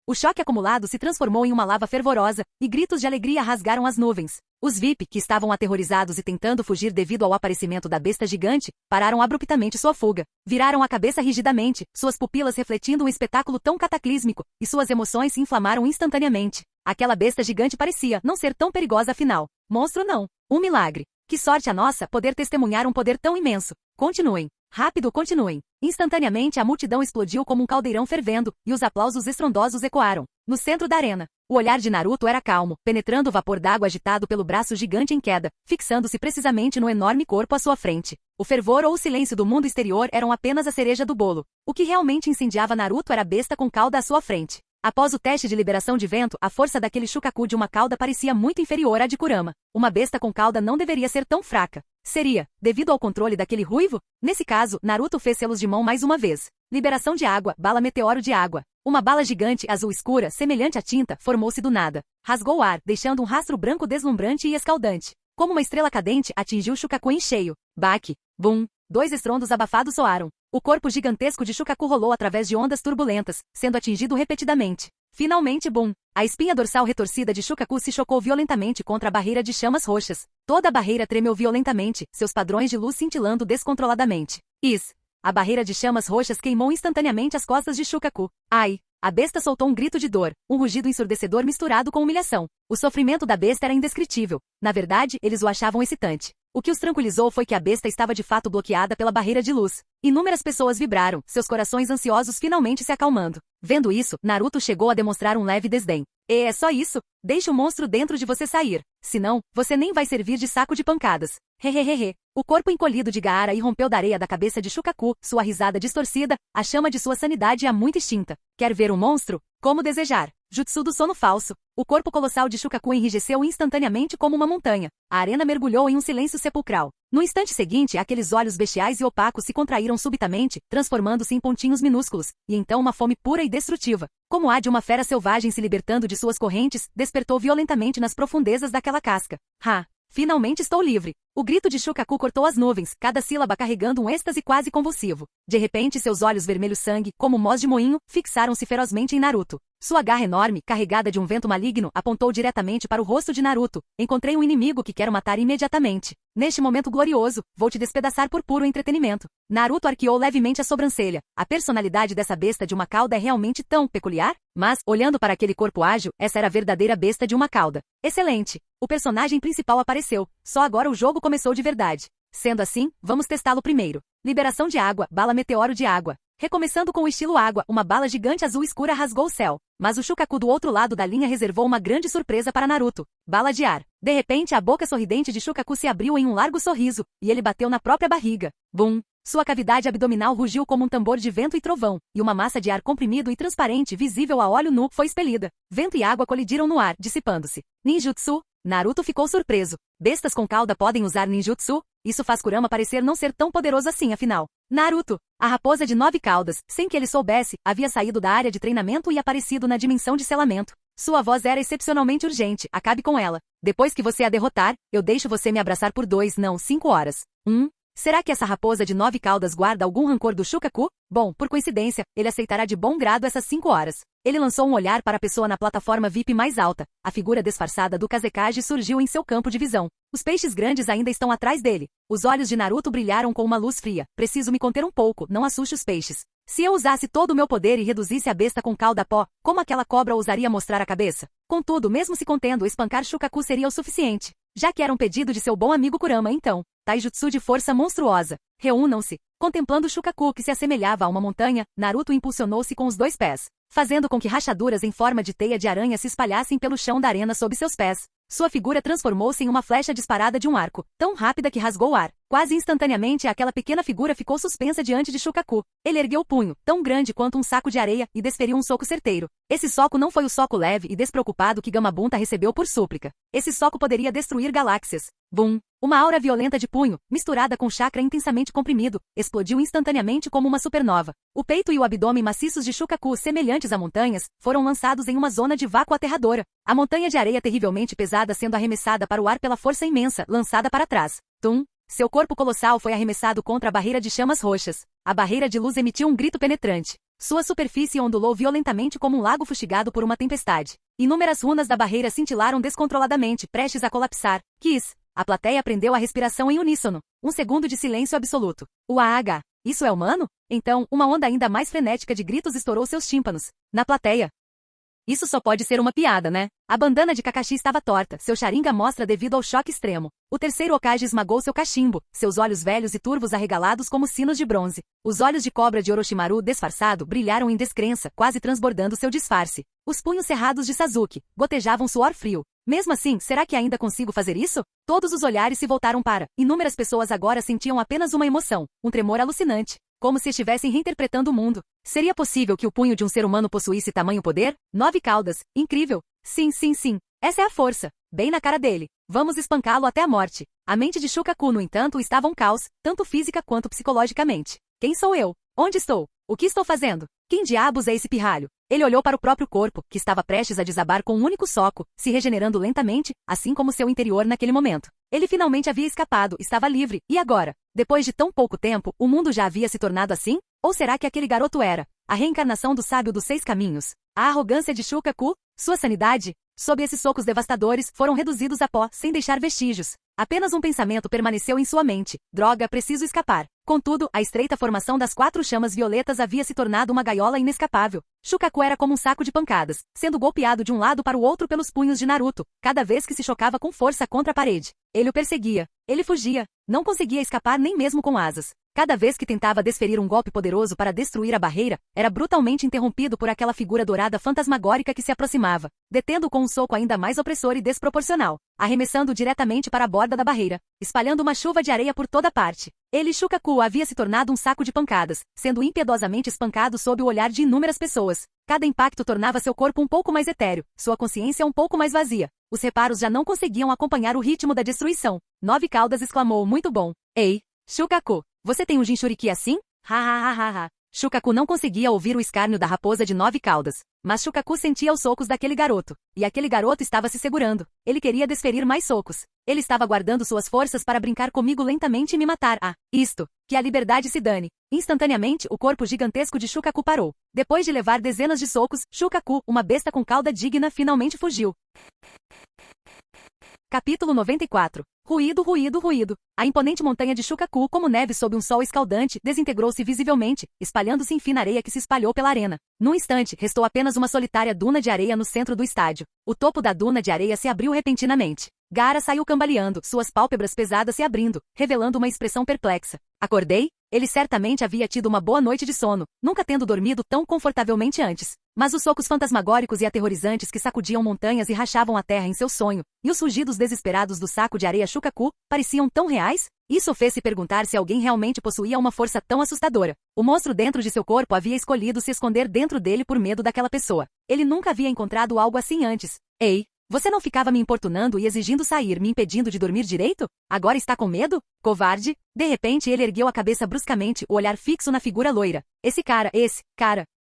o choque acumulado se transformou em uma lava fervorosa, e gritos de alegria rasgaram as nuvens. Os VIP, que estavam aterrorizados e tentando fugir devido ao aparecimento da besta gigante, pararam abruptamente sua fuga. Viraram a cabeça rigidamente, suas pupilas refletindo um espetáculo tão cataclísmico, e suas emoções se inflamaram instantaneamente. Aquela besta gigante parecia não ser tão perigosa afinal. Monstro não. Um milagre. Que sorte a nossa poder testemunhar um poder tão imenso. Continuem. Rápido, continuem. Instantaneamente a multidão explodiu como um caldeirão fervendo, e os aplausos estrondosos ecoaram. No centro da arena, o olhar de Naruto era calmo, penetrando o vapor d'água agitado pelo braço gigante em queda, fixando-se precisamente no enorme corpo à sua frente. O fervor ou o silêncio do mundo exterior eram apenas a cereja do bolo. O que realmente incendiava Naruto era a besta com cauda à sua frente. Após o teste de liberação de vento, a força daquele Shukaku de uma cauda parecia muito inferior à de Kurama. Uma besta com cauda não deveria ser tão fraca. Seria, devido ao controle daquele ruivo? Nesse caso, Naruto fez selos de mão mais uma vez. Liberação de água, bala meteoro de água. Uma bala gigante azul escura, semelhante à tinta, formou-se do nada. Rasgou o ar, deixando um rastro branco deslumbrante e escaldante. Como uma estrela cadente, atingiu Shukaku em cheio. Baki. Bum. 2 estrondos abafados soaram. O corpo gigantesco de Shukaku rolou através de ondas turbulentas, sendo atingido repetidamente. Finalmente, bum! A espinha dorsal retorcida de Shukaku se chocou violentamente contra a barreira de chamas roxas. Toda a barreira tremeu violentamente, seus padrões de luz cintilando descontroladamente. A barreira de chamas roxas queimou instantaneamente as costas de Shukaku. Ai! A besta soltou um grito de dor, um rugido ensurdecedor misturado com humilhação. O sofrimento da besta era indescritível. Na verdade, eles o achavam excitante. O que os tranquilizou foi que a besta estava de fato bloqueada pela barreira de luz. Inúmeras pessoas vibraram, seus corações ansiosos finalmente se acalmando. Vendo isso, Naruto chegou a demonstrar um leve desdém. E é só isso? Deixe o monstro dentro de você sair. Senão, você nem vai servir de saco de pancadas. Hehehehe. O corpo encolhido de Gaara irrompeu da areia da cabeça de Shukaku, sua risada distorcida, a chama de sua sanidade há muito extinta. Quer ver um monstro? Como desejar. Jutsu do sono falso. O corpo colossal de Shukaku enrijeceu instantaneamente como uma montanha. A arena mergulhou em um silêncio sepulcral. No instante seguinte, aqueles olhos bestiais e opacos se contraíram subitamente, transformando-se em pontinhos minúsculos, e então uma fome pura e destrutiva, como a de uma fera selvagem se libertando de suas correntes, despertou violentamente nas profundezas daquela casca. Ha! Finalmente estou livre! O grito de Shukaku cortou as nuvens, cada sílaba carregando um êxtase quase convulsivo. De repente, seus olhos vermelhos sangue, como mós de moinho, fixaram-se ferozmente em Naruto. Sua garra enorme, carregada de um vento maligno, apontou diretamente para o rosto de Naruto. Encontrei um inimigo que quero matar imediatamente. Neste momento glorioso, vou te despedaçar por puro entretenimento. Naruto arqueou levemente a sobrancelha. A personalidade dessa besta de uma cauda é realmente tão peculiar? Mas, olhando para aquele corpo ágil, essa era a verdadeira besta de uma cauda. Excelente! O personagem principal apareceu. Só agora o jogo começou de verdade. Sendo assim, vamos testá-lo primeiro. Liberação de água, bala meteoro de água. Recomeçando com o estilo água, uma bala gigante azul escura rasgou o céu. Mas o Shukaku do outro lado da linha reservou uma grande surpresa para Naruto. Bala de ar. De repente, a boca sorridente de Shukaku se abriu em um largo sorriso, e ele bateu na própria barriga. Bum! Sua cavidade abdominal rugiu como um tambor de vento e trovão, e uma massa de ar comprimido e transparente visível a olho nu foi expelida. Vento e água colidiram no ar, dissipando-se. Ninjutsu? Naruto ficou surpreso. Bestas com cauda podem usar ninjutsu? Isso faz Kurama parecer não ser tão poderoso assim, afinal. Naruto, a raposa de 9 caudas, sem que ele soubesse, havia saído da área de treinamento e aparecido na dimensão de selamento. Sua voz era excepcionalmente urgente, acabe com ela. Depois que você a derrotar, eu deixo você me abraçar por 2, não 5 horas. Será que essa raposa de 9 caudas guarda algum rancor do Shukaku? Bom, por coincidência, ele aceitará de bom grado essas 5 horas. Ele lançou um olhar para a pessoa na plataforma VIP mais alta. A figura disfarçada do Kazekage surgiu em seu campo de visão. Os peixes grandes ainda estão atrás dele. Os olhos de Naruto brilharam com uma luz fria. Preciso me conter um pouco, não assuste os peixes. Se eu usasse todo o meu poder e reduzisse a besta com cauda pó, como aquela cobra ousaria mostrar a cabeça? Contudo, mesmo se contendo, espancar Shukaku seria o suficiente. Já que era um pedido de seu bom amigo Kurama, então. Taijutsu de força monstruosa. Reúnam-se. Contemplando Shukaku que se assemelhava a uma montanha, Naruto impulsionou-se com os 2 pés, fazendo com que rachaduras em forma de teia de aranha se espalhassem pelo chão da arena sob seus pés. Sua figura transformou-se em uma flecha disparada de um arco, tão rápida que rasgou o ar. Quase instantaneamente aquela pequena figura ficou suspensa diante de Shukaku. Ele ergueu o punho, tão grande quanto um saco de areia, e desferiu um soco certeiro. Esse soco não foi o soco leve e despreocupado que Gamabunta recebeu por súplica. Esse soco poderia destruir galáxias. Bum! Uma aura violenta de punho, misturada com chakra intensamente comprimido, explodiu instantaneamente como uma supernova. O peito e o abdômen maciços de Shukaku, semelhantes a montanhas, foram lançados em uma zona de vácuo aterradora. A montanha de areia terrivelmente pesada sendo arremessada para o ar pela força imensa, lançada para trás. Tum! Seu corpo colossal foi arremessado contra a barreira de chamas roxas. A barreira de luz emitiu um grito penetrante. Sua superfície ondulou violentamente como um lago fustigado por uma tempestade. Inúmeras runas da barreira cintilaram descontroladamente, prestes a colapsar. Kiss! A plateia prendeu a respiração em uníssono. Um segundo de silêncio absoluto. UAH! Isso é humano? Então, uma onda ainda mais frenética de gritos estourou seus tímpanos. Na plateia. Isso só pode ser uma piada, né? A bandana de Kakashi estava torta, seu Sharingan mostra devido ao choque extremo. O terceiro Hokage esmagou seu cachimbo, seus olhos velhos e turvos arregalados como sinos de bronze. Os olhos de cobra de Orochimaru disfarçado brilharam em descrença, quase transbordando seu disfarce. Os punhos cerrados de Sasuke gotejavam suor frio. Mesmo assim, será que ainda consigo fazer isso? Todos os olhares se voltaram para. Inúmeras pessoas agora sentiam apenas uma emoção, um tremor alucinante. Como se estivessem reinterpretando o mundo. Seria possível que o punho de um ser humano possuísse tamanho poder? 9 caudas. Incrível. Sim, sim, sim. Essa é a força. Bem na cara dele. Vamos espancá-lo até a morte. A mente de Shukaku, no entanto, estava um caos, tanto física quanto psicologicamente. Quem sou eu? Onde estou? O que estou fazendo? Quem diabos é esse pirralho? Ele olhou para o próprio corpo, que estava prestes a desabar com um único soco, se regenerando lentamente, assim como seu interior naquele momento. Ele finalmente havia escapado, estava livre, e agora? Depois de tão pouco tempo, o mundo já havia se tornado assim? Ou será que aquele garoto era a reencarnação do sábio dos 6 caminhos? A arrogância de Shukaku? Sua sanidade? Sob esses socos devastadores, foram reduzidos a pó, sem deixar vestígios. Apenas um pensamento permaneceu em sua mente. Droga, preciso escapar. Contudo, a estreita formação das 4 chamas violetas havia se tornado uma gaiola inescapável. Shukaku era como um saco de pancadas, sendo golpeado de um lado para o outro pelos punhos de Naruto, cada vez que se chocava com força contra a parede. Ele o perseguia. Ele fugia. Não conseguia escapar nem mesmo com asas. Cada vez que tentava desferir um golpe poderoso para destruir a barreira, era brutalmente interrompido por aquela figura dourada fantasmagórica que se aproximava, detendo-o com um soco ainda mais opressor e desproporcional, arremessando diretamente para a borda da barreira, espalhando uma chuva de areia por toda parte. Ele, Shukaku, havia se tornado um saco de pancadas, sendo impiedosamente espancado sob o olhar de inúmeras pessoas. Cada impacto tornava seu corpo um pouco mais etéreo, sua consciência um pouco mais vazia. Os reparos já não conseguiam acompanhar o ritmo da destruição. Nove Caudas exclamou: muito bom. Ei, Shukaku, você tem um Jinchuriki assim? Ha ha ha ha ha. Shukaku não conseguia ouvir o escárnio da raposa de 9 caudas, mas Shukaku sentia os socos daquele garoto, e aquele garoto estava se segurando. Ele queria desferir mais socos. Ele estava guardando suas forças para brincar comigo lentamente e me matar. Ah, isto, que a liberdade se dane. Instantaneamente, o corpo gigantesco de Shukaku parou. Depois de levar dezenas de socos, Shukaku, uma besta com cauda digna, finalmente fugiu. Capítulo 94. Ruído, ruído, ruído. A imponente montanha de Shukaku, como neve sob um sol escaldante, desintegrou-se visivelmente, espalhando-se em fina areia que se espalhou pela arena. Num instante, restou apenas uma solitária duna de areia no centro do estádio. O topo da duna de areia se abriu repentinamente. Gaara saiu cambaleando, suas pálpebras pesadas se abrindo, revelando uma expressão perplexa. Acordei? Ele certamente havia tido uma boa noite de sono, nunca tendo dormido tão confortavelmente antes. Mas os socos fantasmagóricos e aterrorizantes que sacudiam montanhas e rachavam a terra em seu sonho, e os rugidos desesperados do saco de areia Shukaku, pareciam tão reais? Isso fez-se perguntar se alguém realmente possuía uma força tão assustadora. O monstro dentro de seu corpo havia escolhido se esconder dentro dele por medo daquela pessoa. Ele nunca havia encontrado algo assim antes. Ei, você não ficava me importunando e exigindo sair, me impedindo de dormir direito? Agora está com medo? Covarde? De repente ele ergueu a cabeça bruscamente, o olhar fixo na figura loira. Esse cara,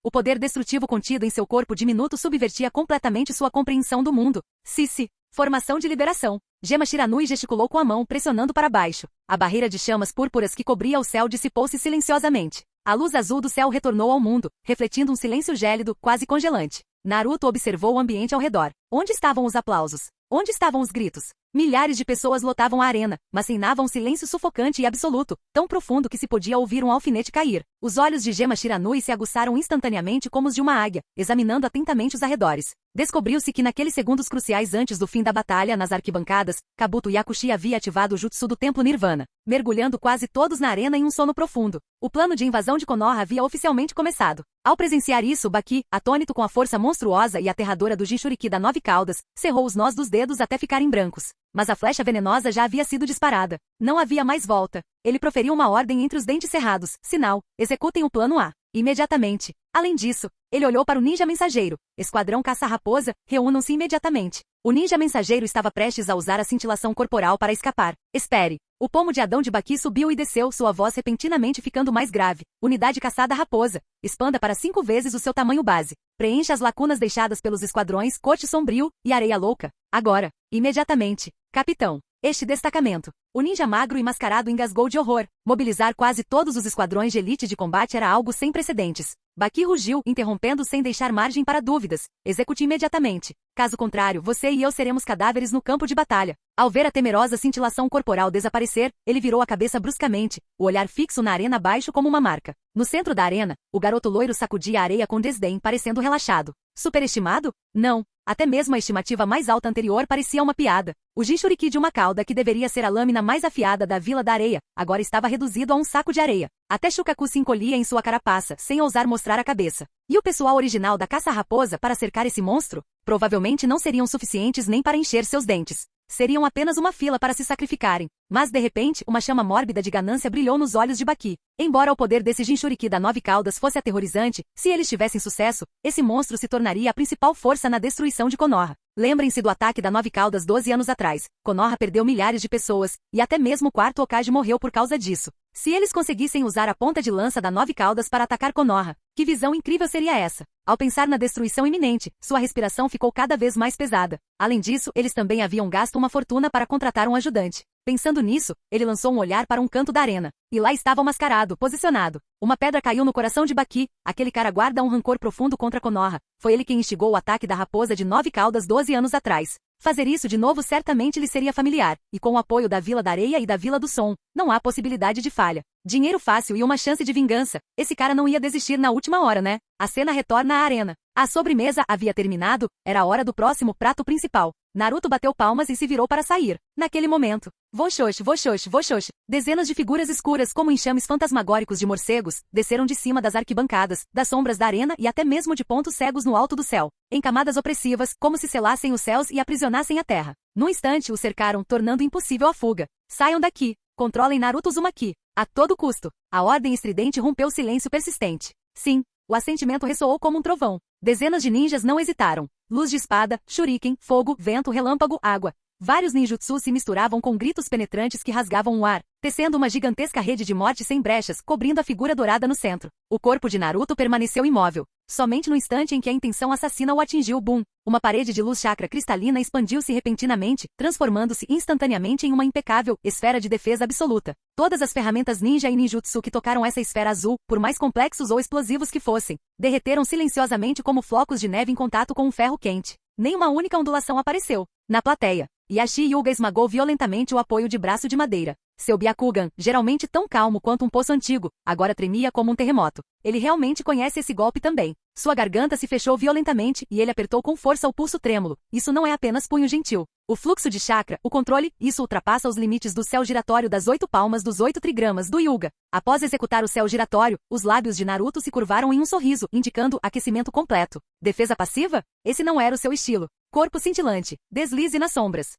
o poder destrutivo contido em seu corpo diminuto subvertia completamente sua compreensão do mundo. Sissi. Formação de liberação. Gema Shiranui gesticulou com a mão, pressionando para baixo. A barreira de chamas púrpuras que cobria o céu dissipou-se silenciosamente. A luz azul do céu retornou ao mundo, refletindo um silêncio gélido, quase congelante. Naruto observou o ambiente ao redor. Onde estavam os aplausos? Onde estavam os gritos? Milhares de pessoas lotavam a arena, mas reinava um silêncio sufocante e absoluto, tão profundo que se podia ouvir um alfinete cair. Os olhos de Gema Shiranui se aguçaram instantaneamente como os de uma águia, examinando atentamente os arredores. Descobriu-se que naqueles segundos cruciais antes do fim da batalha, nas arquibancadas, Kabuto Yakushi havia ativado o jutsu do Templo Nirvana, mergulhando quase todos na arena em um sono profundo. O plano de invasão de Konoha havia oficialmente começado. Ao presenciar isso, Baki, atônito com a força monstruosa e aterradora do Jinchuriki da 9 caudas, cerrou os nós dos dedos até ficarem brancos. Mas a flecha venenosa já havia sido disparada. Não havia mais volta. Ele proferiu uma ordem entre os dentes cerrados, sinal: executem o plano A. Imediatamente. Além disso, ele olhou para o ninja mensageiro. Esquadrão Caça-Raposa, reúnam-se imediatamente. O ninja mensageiro estava prestes a usar a cintilação corporal para escapar. Espere. O pomo de Adão de Baki subiu e desceu, sua voz repentinamente ficando mais grave. Unidade caçada raposa. Expanda para 5 vezes o seu tamanho base. Preencha as lacunas deixadas pelos esquadrões Corte Sombrio e Areia Louca. Agora. Imediatamente. Capitão. Este destacamento. O ninja magro e mascarado engasgou de horror. Mobilizar quase todos os esquadrões de elite de combate era algo sem precedentes. Baki rugiu, interrompendo sem deixar margem para dúvidas. Execute imediatamente. Caso contrário, você e eu seremos cadáveres no campo de batalha. Ao ver a temerosa cintilação corporal desaparecer, ele virou a cabeça bruscamente, o olhar fixo na arena abaixo como uma marca. No centro da arena, o garoto loiro sacudia a areia com desdém, parecendo relaxado. Superestimado? Não. Até mesmo a estimativa mais alta anterior parecia uma piada. O Jinchuriki de uma cauda que deveria ser a lâmina mais afiada da Vila da Areia, agora estava reduzido a um saco de areia. Até Shukaku se encolhia em sua carapaça, sem ousar mostrar a cabeça. E o pessoal original da caça-raposa para cercar esse monstro? Provavelmente não seriam suficientes nem para encher seus dentes. Seriam apenas uma fila para se sacrificarem. Mas, de repente, uma chama mórbida de ganância brilhou nos olhos de Baki. Embora o poder desse Jinchuriki da 9 caudas fosse aterrorizante, se eles tivessem sucesso, esse monstro se tornaria a principal força na destruição de Konoha. Lembrem-se do ataque da 9 caudas 12 anos atrás. Konoha perdeu milhares de pessoas, e até mesmo o quarto Hokage morreu por causa disso. Se eles conseguissem usar a ponta de lança da 9 caudas para atacar Konoha, que visão incrível seria essa? Ao pensar na destruição iminente, sua respiração ficou cada vez mais pesada. Além disso, eles também haviam gasto uma fortuna para contratar um ajudante. Pensando nisso, ele lançou um olhar para um canto da arena. E lá estava o mascarado, posicionado. Uma pedra caiu no coração de Baki. Aquele cara guarda um rancor profundo contra Konoha. Foi ele quem instigou o ataque da raposa de 9 caudas 12 anos atrás. Fazer isso de novo certamente lhe seria familiar, e com o apoio da Vila da Areia e da Vila do Som, não há possibilidade de falha. Dinheiro fácil e uma chance de vingança. Esse cara não ia desistir na última hora, né? A cena retorna à arena. A sobremesa havia terminado, era a hora do próximo prato principal. Naruto bateu palmas e se virou para sair. Naquele momento, voxox, voxox, voxox, dezenas de figuras escuras como enxames fantasmagóricos de morcegos, desceram de cima das arquibancadas, das sombras da arena e até mesmo de pontos cegos no alto do céu, em camadas opressivas, como se selassem os céus e aprisionassem a terra. Num instante o cercaram, tornando impossível a fuga. Saiam daqui, controlem Naruto Uzumaki. A todo custo. A ordem estridente rompeu o silêncio persistente. Sim, o assentimento ressoou como um trovão. Dezenas de ninjas não hesitaram. Luz de espada, shuriken, fogo, vento, relâmpago, água. Vários ninjutsus se misturavam com gritos penetrantes que rasgavam o ar, tecendo uma gigantesca rede de morte sem brechas, cobrindo a figura dourada no centro. O corpo de Naruto permaneceu imóvel. Somente no instante em que a intenção assassina o atingiu, boom, uma parede de luz chakra cristalina expandiu-se repentinamente, transformando-se instantaneamente em uma impecável esfera de defesa absoluta. Todas as ferramentas ninja e ninjutsu que tocaram essa esfera azul, por mais complexos ou explosivos que fossem, derreteram silenciosamente como flocos de neve em contato com um ferro quente. Nem uma única ondulação apareceu. Na plateia, Yashi Yuga esmagou violentamente o apoio de braço de madeira. Seu Byakugan, geralmente tão calmo quanto um poço antigo, agora tremia como um terremoto. Ele realmente conhece esse golpe também. Sua garganta se fechou violentamente e ele apertou com força o pulso trêmulo. Isso não é apenas punho gentil. O fluxo de chakra, o controle, isso ultrapassa os limites do céu giratório das 8 palmas dos 8 trigramas do Yuga. Após executar o céu giratório, os lábios de Naruto se curvaram em um sorriso, indicando aquecimento completo. Defesa passiva? Esse não era o seu estilo. Corpo cintilante, deslize nas sombras.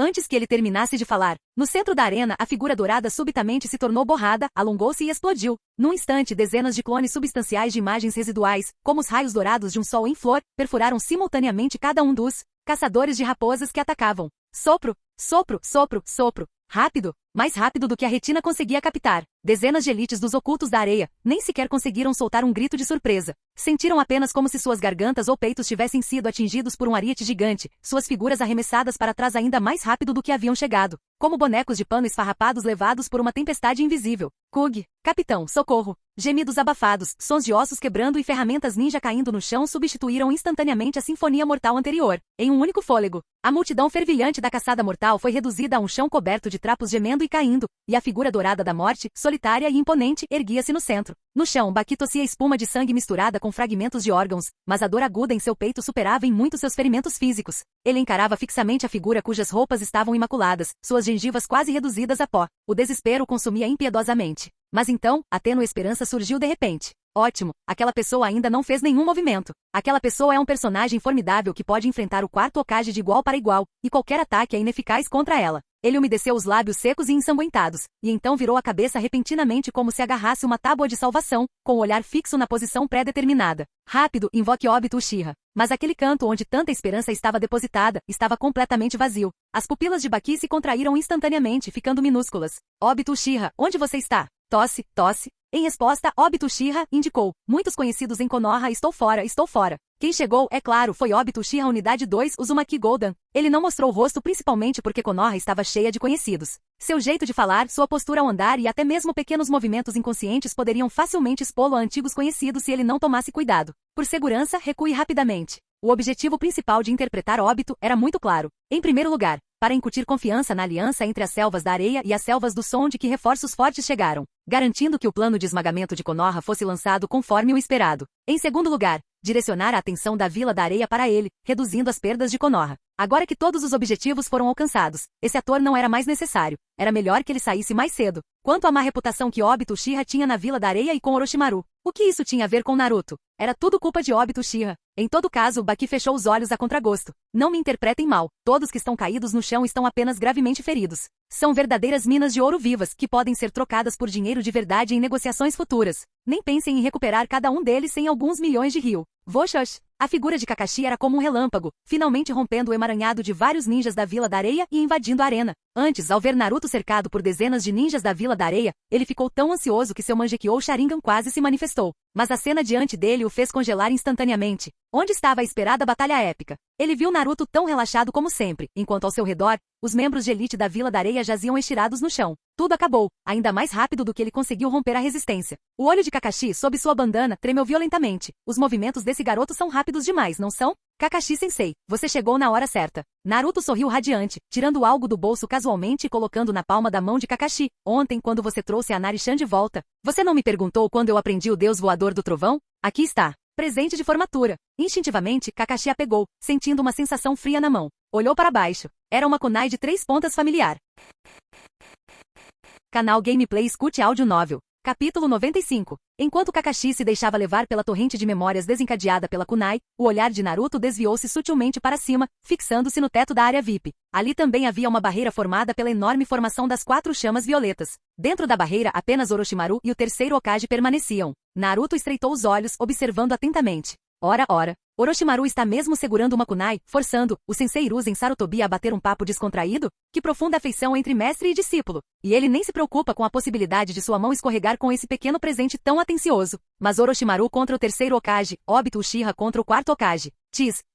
Antes que ele terminasse de falar, no centro da arena a figura dourada subitamente se tornou borrada, alongou-se e explodiu. Num instante dezenas de clones substanciais de imagens residuais, como os raios dourados de um sol em flor, perfuraram simultaneamente cada um dos caçadores de raposas que atacavam. Sopro, sopro, sopro, sopro. Rápido, mais rápido do que a retina conseguia captar. Dezenas de elites dos ocultos da areia nem sequer conseguiram soltar um grito de surpresa. Sentiram apenas como se suas gargantas ou peitos tivessem sido atingidos por um ariete gigante, suas figuras arremessadas para trás ainda mais rápido do que haviam chegado, como bonecos de pano esfarrapados levados por uma tempestade invisível. Kug, capitão, socorro. Gemidos abafados, sons de ossos quebrando e ferramentas ninja caindo no chão substituíram instantaneamente a sinfonia mortal anterior. Em um único fôlego, a multidão fervilhante da caçada mortal foi reduzida a um chão coberto de trapos gemendo e caindo, e a figura dourada da morte, solitária e imponente, erguia-se no centro. No chão, Baki tossia espuma de sangue misturada com fragmentos de órgãos, mas a dor aguda em seu peito superava em muito seus ferimentos físicos. Ele encarava fixamente a figura cujas roupas estavam imaculadas, suas gengivas quase reduzidas a pó. O desespero o consumia impiedosamente. Mas então, a tênue esperança surgiu de repente. Ótimo, aquela pessoa ainda não fez nenhum movimento. Aquela pessoa é um personagem formidável que pode enfrentar o quarto Hokage de igual para igual, e qualquer ataque é ineficaz contra ela. Ele umedeceu os lábios secos e ensanguentados, e então virou a cabeça repentinamente como se agarrasse uma tábua de salvação, com o olhar fixo na posição pré-determinada. Rápido, invoque Obito Uchiha. Mas aquele canto onde tanta esperança estava depositada, estava completamente vazio. As pupilas de Baki se contraíram instantaneamente, ficando minúsculas. Obito Uchiha, onde você está? Tosse, tosse. Em resposta, Obito Uchiha indicou. Muitos conhecidos em Konoha, estou fora, estou fora. Quem chegou, é claro, foi Obito Uchiha Unidade 2 Uzumaki Golden. Ele não mostrou o rosto principalmente porque Konoha estava cheia de conhecidos. Seu jeito de falar, sua postura ao andar e até mesmo pequenos movimentos inconscientes poderiam facilmente expô-lo a antigos conhecidos se ele não tomasse cuidado. Por segurança, recue rapidamente. O objetivo principal de interpretar Obito era muito claro. Em primeiro lugar, para incutir confiança na aliança entre as selvas da areia e as selvas do som de que reforços fortes chegaram, garantindo que o plano de esmagamento de Konoha fosse lançado conforme o esperado. Em segundo lugar, direcionar a atenção da Vila da Areia para ele, reduzindo as perdas de Konoha. Agora que todos os objetivos foram alcançados, esse ator não era mais necessário. Era melhor que ele saísse mais cedo. Quanto à má reputação que Obito Uchiha tinha na Vila da Areia e com Orochimaru, o que isso tinha a ver com Naruto? Era tudo culpa de Obito Uchiha. Em todo caso, Baki fechou os olhos a contragosto. Não me interpretem mal, todos que estão caídos no chão estão apenas gravemente feridos. São verdadeiras minas de ouro vivas, que podem ser trocadas por dinheiro de verdade em negociações futuras. Nem pensem em recuperar cada um deles sem alguns milhões de ryu. Voxox. A figura de Kakashi era como um relâmpago, finalmente rompendo o emaranhado de vários ninjas da Vila da Areia e invadindo a arena. Antes, ao ver Naruto cercado por dezenas de ninjas da Vila da Areia, ele ficou tão ansioso que seu Mangekyou Sharingan quase se manifestou. Mas a cena diante dele o fez congelar instantaneamente. Onde estava a esperada batalha épica? Ele viu Naruto tão relaxado como sempre, enquanto ao seu redor, os membros de elite da Vila da Areia jaziam estirados no chão. Tudo acabou, ainda mais rápido do que ele conseguiu romper a resistência. O olho de Kakashi, sob sua bandana, tremeu violentamente. Os movimentos desse garoto são rápidos demais, não são? Kakashi-sensei, você chegou na hora certa. Naruto sorriu radiante, tirando algo do bolso casualmente e colocando na palma da mão de Kakashi. Ontem, quando você trouxe a Nari-chan de volta, você não me perguntou quando eu aprendi o Deus Voador do Trovão? Aqui está. Presente de formatura. Instintivamente, Kakashi a pegou, sentindo uma sensação fria na mão. Olhou para baixo. Era uma kunai de 3 pontas familiar. Canal Gameplay escute áudio novel. Capítulo 95. Enquanto Kakashi se deixava levar pela torrente de memórias desencadeada pela kunai, o olhar de Naruto desviou-se sutilmente para cima, fixando-se no teto da área VIP. Ali também havia uma barreira formada pela enorme formação das 4 chamas violetas. Dentro da barreira apenas Orochimaru e o terceiro Hokage permaneciam. Naruto estreitou os olhos, observando atentamente. Ora, Orochimaru está mesmo segurando uma kunai, forçando o sensei Hiruzen Sarutobi a bater um papo descontraído? Que profunda afeição entre mestre e discípulo. E ele nem se preocupa com a possibilidade de sua mão escorregar com esse pequeno presente tão atencioso. Mas Orochimaru contra o terceiro Hokage, Obito Uchiha contra o quarto Hokage.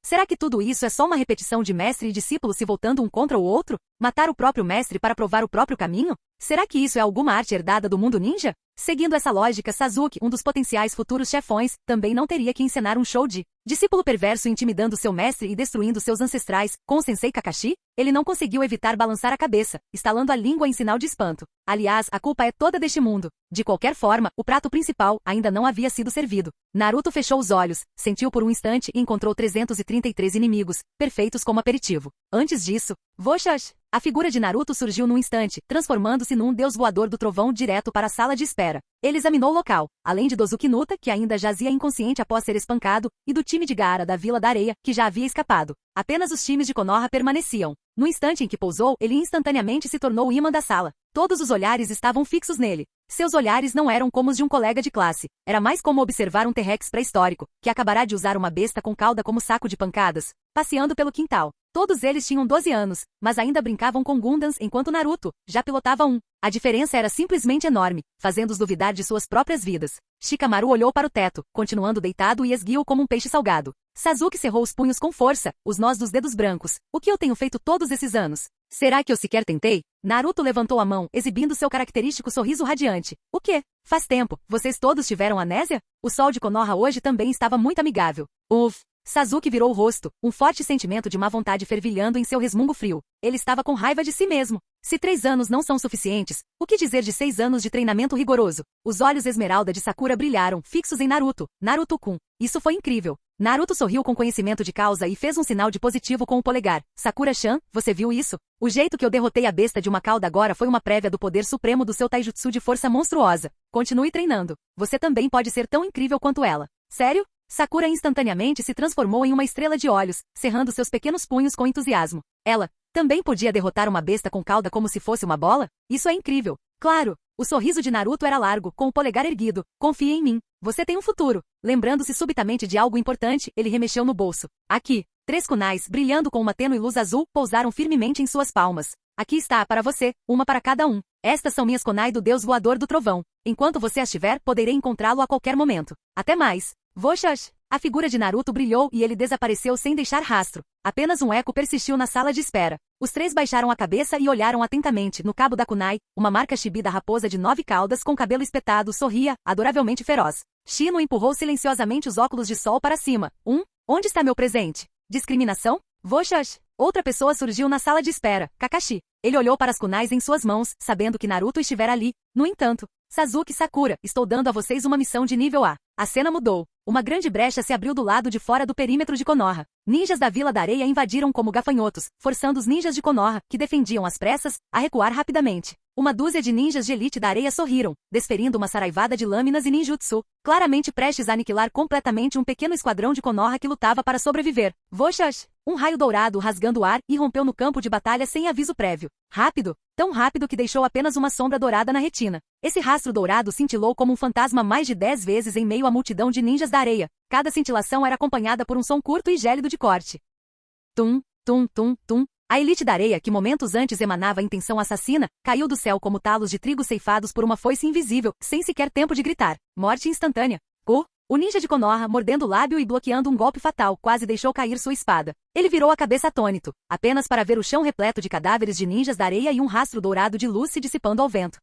Será que tudo isso é só uma repetição de mestre e discípulo se voltando um contra o outro? Matar o próprio mestre para provar o próprio caminho? Será que isso é alguma arte herdada do mundo ninja? Seguindo essa lógica, Sasuke, um dos potenciais futuros chefões, também não teria que encenar um show de discípulo perverso intimidando seu mestre e destruindo seus ancestrais, com o sensei Kakashi? Ele não conseguiu evitar balançar a cabeça, estalando a língua em sinal de espanto. Aliás, a culpa é toda deste mundo. De qualquer forma, o prato principal ainda não havia sido servido. Naruto fechou os olhos, sentiu por um instante e encontrou 333 inimigos, perfeitos como aperitivo. Antes disso, Voxash! A figura de Naruto surgiu num instante, transformando-se num deus voador do trovão direto para a sala de espera. Ele examinou o local, além de Dozuki Nuta, que ainda jazia inconsciente após ser espancado, e do time de Gaara da Vila da Areia, que já havia escapado. Apenas os times de Konoha permaneciam. No instante em que pousou, ele instantaneamente se tornou o imã da sala. Todos os olhares estavam fixos nele. Seus olhares não eram como os de um colega de classe. Era mais como observar um T-Rex pré-histórico, que acabará de usar uma besta com cauda como saco de pancadas, passeando pelo quintal. Todos eles tinham 12 anos, mas ainda brincavam com Gundams enquanto Naruto já pilotava um. A diferença era simplesmente enorme, fazendo-os duvidar de suas próprias vidas. Shikamaru olhou para o teto, continuando deitado e esguio como um peixe salgado. Sasuke cerrou os punhos com força, os nós dos dedos brancos. O que eu tenho feito todos esses anos? Será que eu sequer tentei? Naruto levantou a mão, exibindo seu característico sorriso radiante. O quê? Faz tempo, vocês todos tiveram amnésia? O sol de Konoha hoje também estava muito amigável. Sasuke virou o rosto, um forte sentimento de má vontade fervilhando em seu resmungo frio. Ele estava com raiva de si mesmo. Se 3 anos não são suficientes, o que dizer de 6 anos de treinamento rigoroso? Os olhos esmeralda de Sakura brilharam, fixos em Naruto. Naruto-kun. Isso foi incrível. Naruto sorriu com conhecimento de causa e fez um sinal de positivo com o polegar. Sakura-chan, você viu isso? O jeito que eu derrotei a besta de uma cauda agora foi uma prévia do poder supremo do seu taijutsu de força monstruosa. Continue treinando. Você também pode ser tão incrível quanto ela. Sério? Sakura instantaneamente se transformou em uma estrela de olhos, cerrando seus pequenos punhos com entusiasmo. Ela também podia derrotar uma besta com cauda como se fosse uma bola? Isso é incrível. Claro! O sorriso de Naruto era largo, com o polegar erguido. Confie em mim. Você tem um futuro. Lembrando-se subitamente de algo importante, ele remexeu no bolso. Aqui. 3 kunais, brilhando com uma tênue luz azul, pousaram firmemente em suas palmas. Aqui está para você, uma para cada um. Estas são minhas kunai do Deus Voador do Trovão. Enquanto você as tiver, poderei encontrá-lo a qualquer momento. Até mais. Voxash! A figura de Naruto brilhou e ele desapareceu sem deixar rastro. Apenas um eco persistiu na sala de espera. Os 3 baixaram a cabeça e olharam atentamente. No cabo da kunai, uma marca chibi da raposa de 9 caudas com cabelo espetado sorria, adoravelmente feroz. Shino empurrou silenciosamente os óculos de sol para cima. Onde está meu presente? Discriminação? Voxash! Outra pessoa surgiu na sala de espera, Kakashi. Ele olhou para as kunais em suas mãos, sabendo que Naruto estivera ali. No entanto, Sasuke e Sakura, estou dando a vocês uma missão de nível A. A cena mudou. Uma grande brecha se abriu do lado de fora do perímetro de Konoha. Ninjas da Vila da Areia invadiram como gafanhotos, forçando os ninjas de Konoha, que defendiam às pressas, a recuar rapidamente. Uma dúzia de ninjas de elite da areia sorriram, desferindo uma saraivada de lâminas e ninjutsu, claramente prestes a aniquilar completamente um pequeno esquadrão de Konoha que lutava para sobreviver. Voxash! Um raio dourado rasgando o ar e rompeu no campo de batalha sem aviso prévio. Rápido! Tão rápido que deixou apenas uma sombra dourada na retina. Esse rastro dourado cintilou como um fantasma mais de 10 vezes em meio à multidão de ninjas da areia. Cada cintilação era acompanhada por um som curto e gélido de corte. Tum, tum, tum, tum. A elite da areia, que momentos antes emanava intenção assassina, caiu do céu como talos de trigo ceifados por uma foice invisível, sem sequer tempo de gritar. Morte instantânea. O ninja de Konoha, mordendo o lábio e bloqueando um golpe fatal, quase deixou cair sua espada. Ele virou a cabeça atônito, apenas para ver o chão repleto de cadáveres de ninjas da areia e um rastro dourado de luz se dissipando ao vento.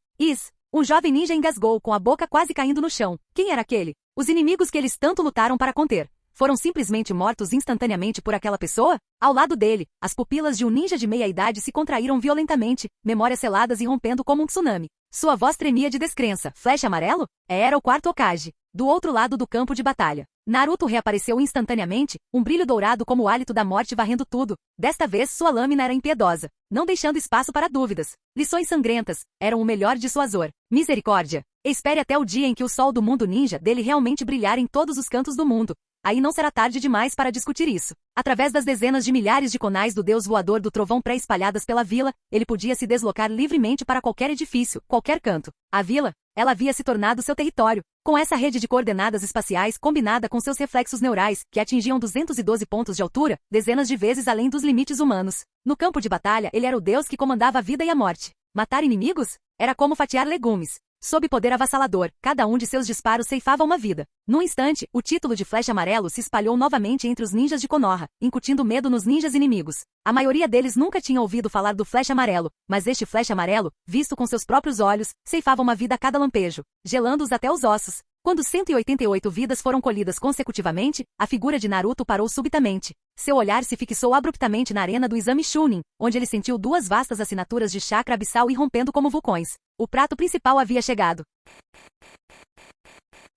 Um jovem ninja engasgou, com a boca quase caindo no chão. Quem era aquele? Os inimigos que eles tanto lutaram para conter. foram simplesmente mortos instantaneamente por aquela pessoa? Ao lado dele, as pupilas de um ninja de meia-idade se contraíram violentamente, memórias seladas irrompendo como um tsunami. Sua voz tremia de descrença. Flash amarelo? Era o quarto Hokage. Do outro lado do campo de batalha, Naruto reapareceu instantaneamente, um brilho dourado como o hálito da morte varrendo tudo. Desta vez sua lâmina era impiedosa, não deixando espaço para dúvidas. Lições sangrentas eram o melhor de sua Zor. Misericórdia! Espere até o dia em que o sol do mundo ninja dele realmente brilhar em todos os cantos do mundo. Aí não será tarde demais para discutir isso. Através das dezenas de milhares de conais do deus voador do trovão pré-espalhadas pela vila, ele podia se deslocar livremente para qualquer edifício, qualquer canto. A vila, ela havia se tornado seu território. Com essa rede de coordenadas espaciais combinada com seus reflexos neurais, que atingiam 212 pontos de altura, dezenas de vezes além dos limites humanos. No campo de batalha, ele era o deus que comandava a vida e a morte. Matar inimigos? Era como fatiar legumes. Sob poder avassalador, cada um de seus disparos ceifava uma vida. Num instante, o título de Flecha Amarelo se espalhou novamente entre os ninjas de Konoha, incutindo medo nos ninjas inimigos. A maioria deles nunca tinha ouvido falar do Flecha Amarelo, mas este Flecha Amarelo, visto com seus próprios olhos, ceifava uma vida a cada lampejo, gelando-os até os ossos. Quando 188 vidas foram colhidas consecutivamente, a figura de Naruto parou subitamente. Seu olhar se fixou abruptamente na arena do exame Chunin, onde ele sentiu duas vastas assinaturas de chakra abissal irrompendo como vulcões. O prato principal havia chegado.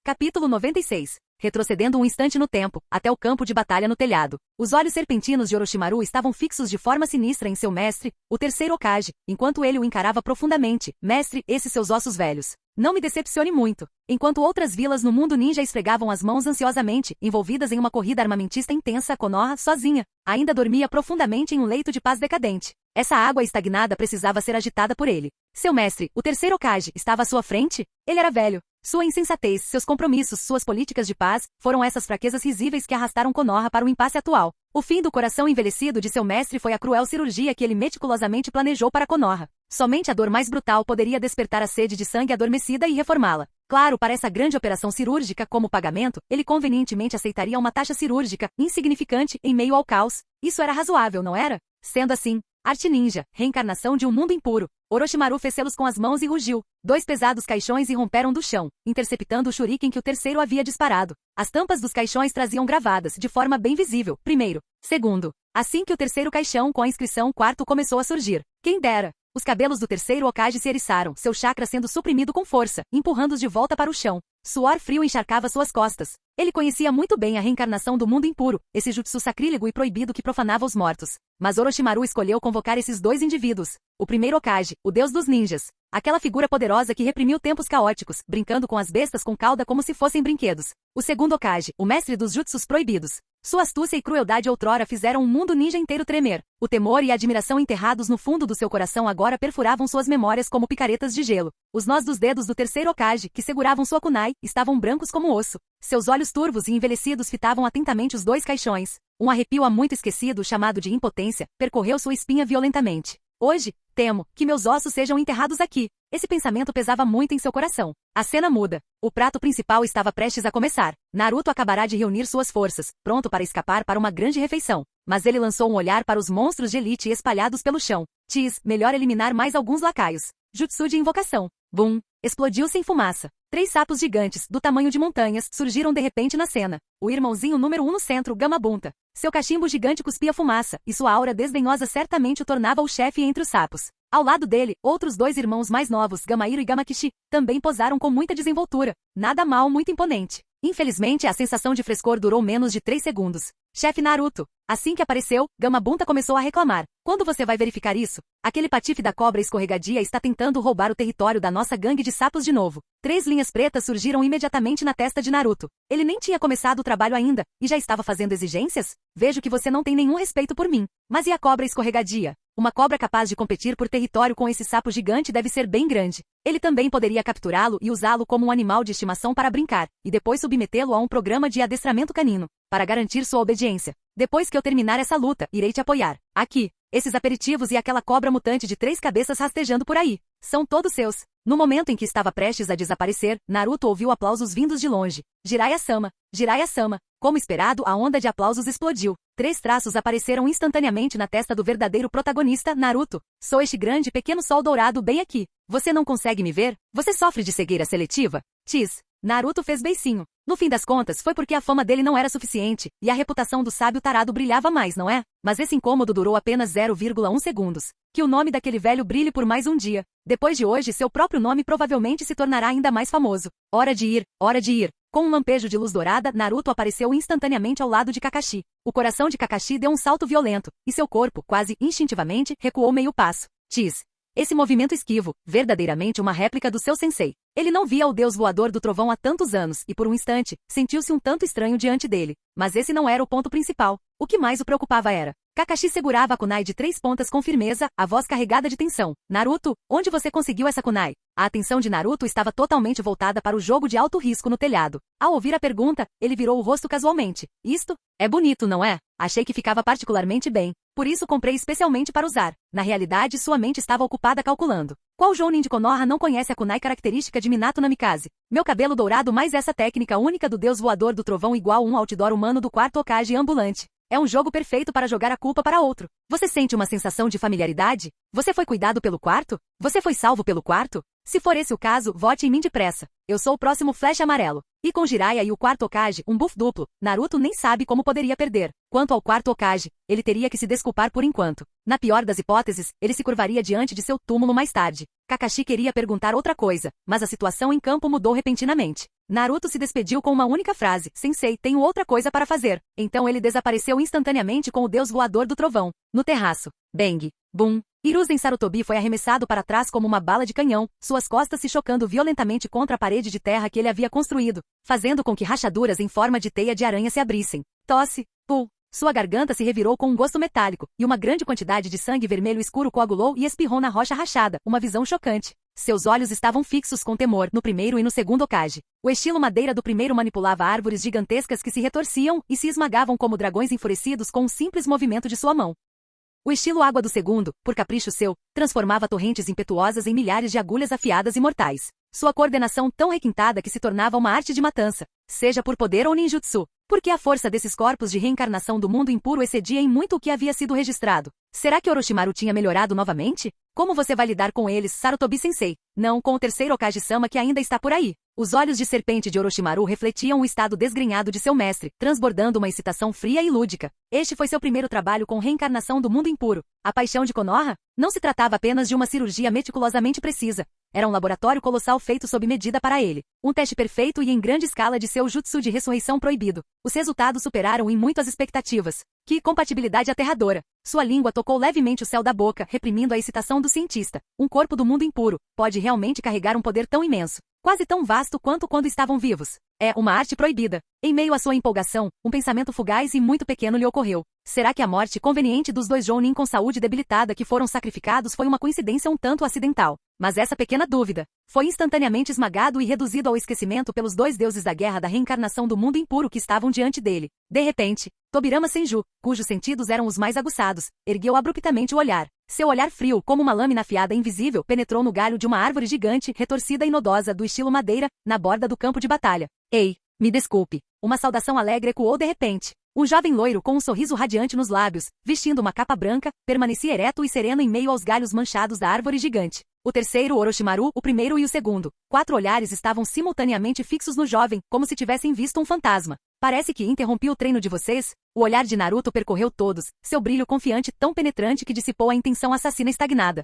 Capítulo 96. Retrocedendo um instante no tempo, até o campo de batalha no telhado. Os olhos serpentinos de Orochimaru estavam fixos de forma sinistra em seu mestre, o terceiro Hokage, enquanto ele o encarava profundamente. Mestre, esses seus ossos velhos. Não me decepcione muito. Enquanto outras vilas no mundo ninja esfregavam as mãos ansiosamente, envolvidas em uma corrida armamentista intensa, Konoha, sozinha, ainda dormia profundamente em um leito de paz decadente. Essa água estagnada precisava ser agitada por ele. Seu mestre, o terceiro Hokage, estava à sua frente? Ele era velho. Sua insensatez, seus compromissos, suas políticas de paz, foram essas fraquezas risíveis que arrastaram Konoha para o impasse atual. O fim do coração envelhecido de seu mestre foi a cruel cirurgia que ele meticulosamente planejou para Konoha. Somente a dor mais brutal poderia despertar a sede de sangue adormecida e reformá-la. Claro, para essa grande operação cirúrgica como pagamento, ele convenientemente aceitaria uma taxa cirúrgica, insignificante, em meio ao caos. Isso era razoável, não era? Sendo assim, arte ninja, reencarnação de um mundo impuro. Orochimaru fez selos com as mãos e rugiu. Dois pesados caixões irromperam do chão, interceptando o shuriken que o terceiro havia disparado. As tampas dos caixões traziam gravadas, de forma bem visível, primeiro, segundo. Assim que o terceiro caixão com a inscrição quarto começou a surgir. Quem dera! Os cabelos do terceiro Hokage se eriçaram, seu chakra sendo suprimido com força, empurrando-os de volta para o chão. Suor frio encharcava suas costas. Ele conhecia muito bem a reencarnação do mundo impuro, esse jutsu sacrílego e proibido que profanava os mortos. Mas Orochimaru escolheu convocar esses dois indivíduos. O primeiro Hokage, o deus dos ninjas. Aquela figura poderosa que reprimiu tempos caóticos, brincando com as bestas com cauda como se fossem brinquedos. O segundo Hokage, o mestre dos jutsus proibidos. Sua astúcia e crueldade outrora fizeram um mundo ninja inteiro tremer. O temor e a admiração enterrados no fundo do seu coração agora perfuravam suas memórias como picaretas de gelo. Os nós dos dedos do terceiro Hokage, que seguravam sua kunai, estavam brancos como osso. Seus olhos turvos e envelhecidos fitavam atentamente os dois caixões. Um arrepio há muito esquecido, chamado de impotência, percorreu sua espinha violentamente. Hoje, temo que meus ossos sejam enterrados aqui. Esse pensamento pesava muito em seu coração. A cena muda. O prato principal estava prestes a começar. Naruto acabará de reunir suas forças, pronto para escapar para uma grande refeição. Mas ele lançou um olhar para os monstros de elite espalhados pelo chão. Melhor eliminar mais alguns lacaios. Jutsu de invocação. Bum! Explodiu sem fumaça. 3 sapos gigantes, do tamanho de montanhas, surgiram de repente na cena. O irmãozinho número 1 no centro, Gamabunta. Seu cachimbo gigante cuspia fumaça, e sua aura desdenhosa certamente o tornava o chefe entre os sapos. Ao lado dele, outros 2 irmãos mais novos, Gamahiro e Gamakishi, também posaram com muita desenvoltura. Nada mal, muito imponente. Infelizmente, a sensação de frescor durou menos de 3 segundos. Chefe Naruto. Assim que apareceu, Gamabunta começou a reclamar. Quando você vai verificar isso? Aquele patife da cobra escorregadia está tentando roubar o território da nossa gangue de sapos de novo. 3 linhas pretas surgiram imediatamente na testa de Naruto. Ele nem tinha começado o trabalho ainda, e já estava fazendo exigências? Vejo que você não tem nenhum respeito por mim. Mas e a cobra escorregadia? Uma cobra capaz de competir por território com esse sapo gigante deve ser bem grande. Ele também poderia capturá-lo e usá-lo como um animal de estimação para brincar, e depois submetê-lo a um programa de adestramento canino, para garantir sua obediência. Depois que eu terminar essa luta, irei te apoiar. Aqui, esses aperitivos e aquela cobra mutante de 3 cabeças rastejando por aí. São todos seus. No momento em que estava prestes a desaparecer, Naruto ouviu aplausos vindos de longe. Jiraiya-sama, Jiraiya-sama. Como esperado, a onda de aplausos explodiu. 3 traços apareceram instantaneamente na testa do verdadeiro protagonista, Naruto. Sou este grande pequeno sol dourado bem aqui. Você não consegue me ver? Você sofre de cegueira seletiva? Naruto fez beicinho. No fim das contas, foi porque a fama dele não era suficiente, e a reputação do sábio tarado brilhava mais, não é? Mas esse incômodo durou apenas 0,1 segundos. Que o nome daquele velho brilhe por mais um dia. Depois de hoje, seu próprio nome provavelmente se tornará ainda mais famoso. Hora de ir, hora de ir. Com um lampejo de luz dourada, Naruto apareceu instantaneamente ao lado de Kakashi. O coração de Kakashi deu um salto violento, e seu corpo, quase instintivamente, recuou meio passo. Tis. Esse movimento esquivo, verdadeiramente uma réplica do seu sensei. Ele não via o deus voador do trovão há tantos anos, e por um instante, sentiu-se um tanto estranho diante dele. Mas esse não era o ponto principal. O que mais o preocupava era: Kakashi segurava a kunai de 3 pontas com firmeza, a voz carregada de tensão. Naruto, onde você conseguiu essa kunai? A atenção de Naruto estava totalmente voltada para o jogo de alto risco no telhado. Ao ouvir a pergunta, ele virou o rosto casualmente. Isto? É bonito, não é? Achei que ficava particularmente bem. Por isso comprei especialmente para usar. Na realidade, sua mente estava ocupada calculando. Qual Jounin de Konoha não conhece a kunai característica de Minato Namikaze? Meu cabelo dourado mais essa técnica única do deus voador do trovão igual um outdoor humano do quarto Hokage ambulante. É um jogo perfeito para jogar a culpa para outro. Você sente uma sensação de familiaridade? Você foi cuidado pelo quarto? Você foi salvo pelo quarto? Se for esse o caso, vote em mim depressa. Eu sou o próximo Flash amarelo. E com Jiraiya e o quarto Hokage, um buff duplo, Naruto nem sabe como poderia perder. Quanto ao quarto Hokage, ele teria que se desculpar por enquanto. Na pior das hipóteses, ele se curvaria diante de seu túmulo mais tarde. Kakashi queria perguntar outra coisa, mas a situação em campo mudou repentinamente. Naruto se despediu com uma única frase: Sensei, tenho outra coisa para fazer. Então ele desapareceu instantaneamente com o deus voador do trovão. No terraço. Bang. Boom. Hiruzen Sarutobi foi arremessado para trás como uma bala de canhão, suas costas se chocando violentamente contra a parede de terra que ele havia construído, fazendo com que rachaduras em forma de teia de aranha se abrissem. Tosse. Pull. Sua garganta se revirou com um gosto metálico, e uma grande quantidade de sangue vermelho escuro coagulou e espirrou na rocha rachada, uma visão chocante. Seus olhos estavam fixos com temor no primeiro e no segundo Hokage. O estilo madeira do primeiro manipulava árvores gigantescas que se retorciam e se esmagavam como dragões enfurecidos com um simples movimento de sua mão. O estilo água do segundo, por capricho seu, transformava torrentes impetuosas em milhares de agulhas afiadas e mortais. Sua coordenação tão requintada que se tornava uma arte de matança, seja por poder ou ninjutsu. Porque a força desses corpos de reencarnação do mundo impuro excedia em muito o que havia sido registrado. Será que Orochimaru tinha melhorado novamente? Como você vai lidar com eles, Sarutobi-sensei? Não com o terceiro Hokage-sama que ainda está por aí. Os olhos de serpente de Orochimaru refletiam o estado desgrenhado de seu mestre, transbordando uma excitação fria e lúdica. Este foi seu primeiro trabalho com reencarnação do mundo impuro. A paixão de Konoha? Não se tratava apenas de uma cirurgia meticulosamente precisa. Era um laboratório colossal feito sob medida para ele. Um teste perfeito e em grande escala de seu jutsu de ressurreição proibido. Os resultados superaram em muito as expectativas. Que compatibilidade aterradora! Sua língua tocou levemente o céu da boca, reprimindo a excitação do cientista. Um corpo do mundo impuro pode realmente carregar um poder tão imenso, quase tão vasto quanto quando estavam vivos. É uma arte proibida. Em meio à sua empolgação, um pensamento fugaz e muito pequeno lhe ocorreu. Será que a morte conveniente dos dois Jounin com saúde debilitada que foram sacrificados foi uma coincidência um tanto acidental? Mas essa pequena dúvida foi instantaneamente esmagado e reduzido ao esquecimento pelos dois deuses da guerra da reencarnação do mundo impuro que estavam diante dele. De repente, Tobirama Senju, cujos sentidos eram os mais aguçados, ergueu abruptamente o olhar. Seu olhar frio, como uma lâmina afiada invisível, penetrou no galho de uma árvore gigante, retorcida e nodosa do estilo madeira, na borda do campo de batalha. Ei, me desculpe. Uma saudação alegre ecoou de repente. Um jovem loiro com um sorriso radiante nos lábios, vestindo uma capa branca, permanecia ereto e sereno em meio aos galhos manchados da árvore gigante. O terceiro Orochimaru, o primeiro e o segundo. 4 olhares estavam simultaneamente fixos no jovem, como se tivessem visto um fantasma. Parece que interrompi o treino de vocês? O olhar de Naruto percorreu todos, seu brilho confiante tão penetrante que dissipou a intenção assassina estagnada.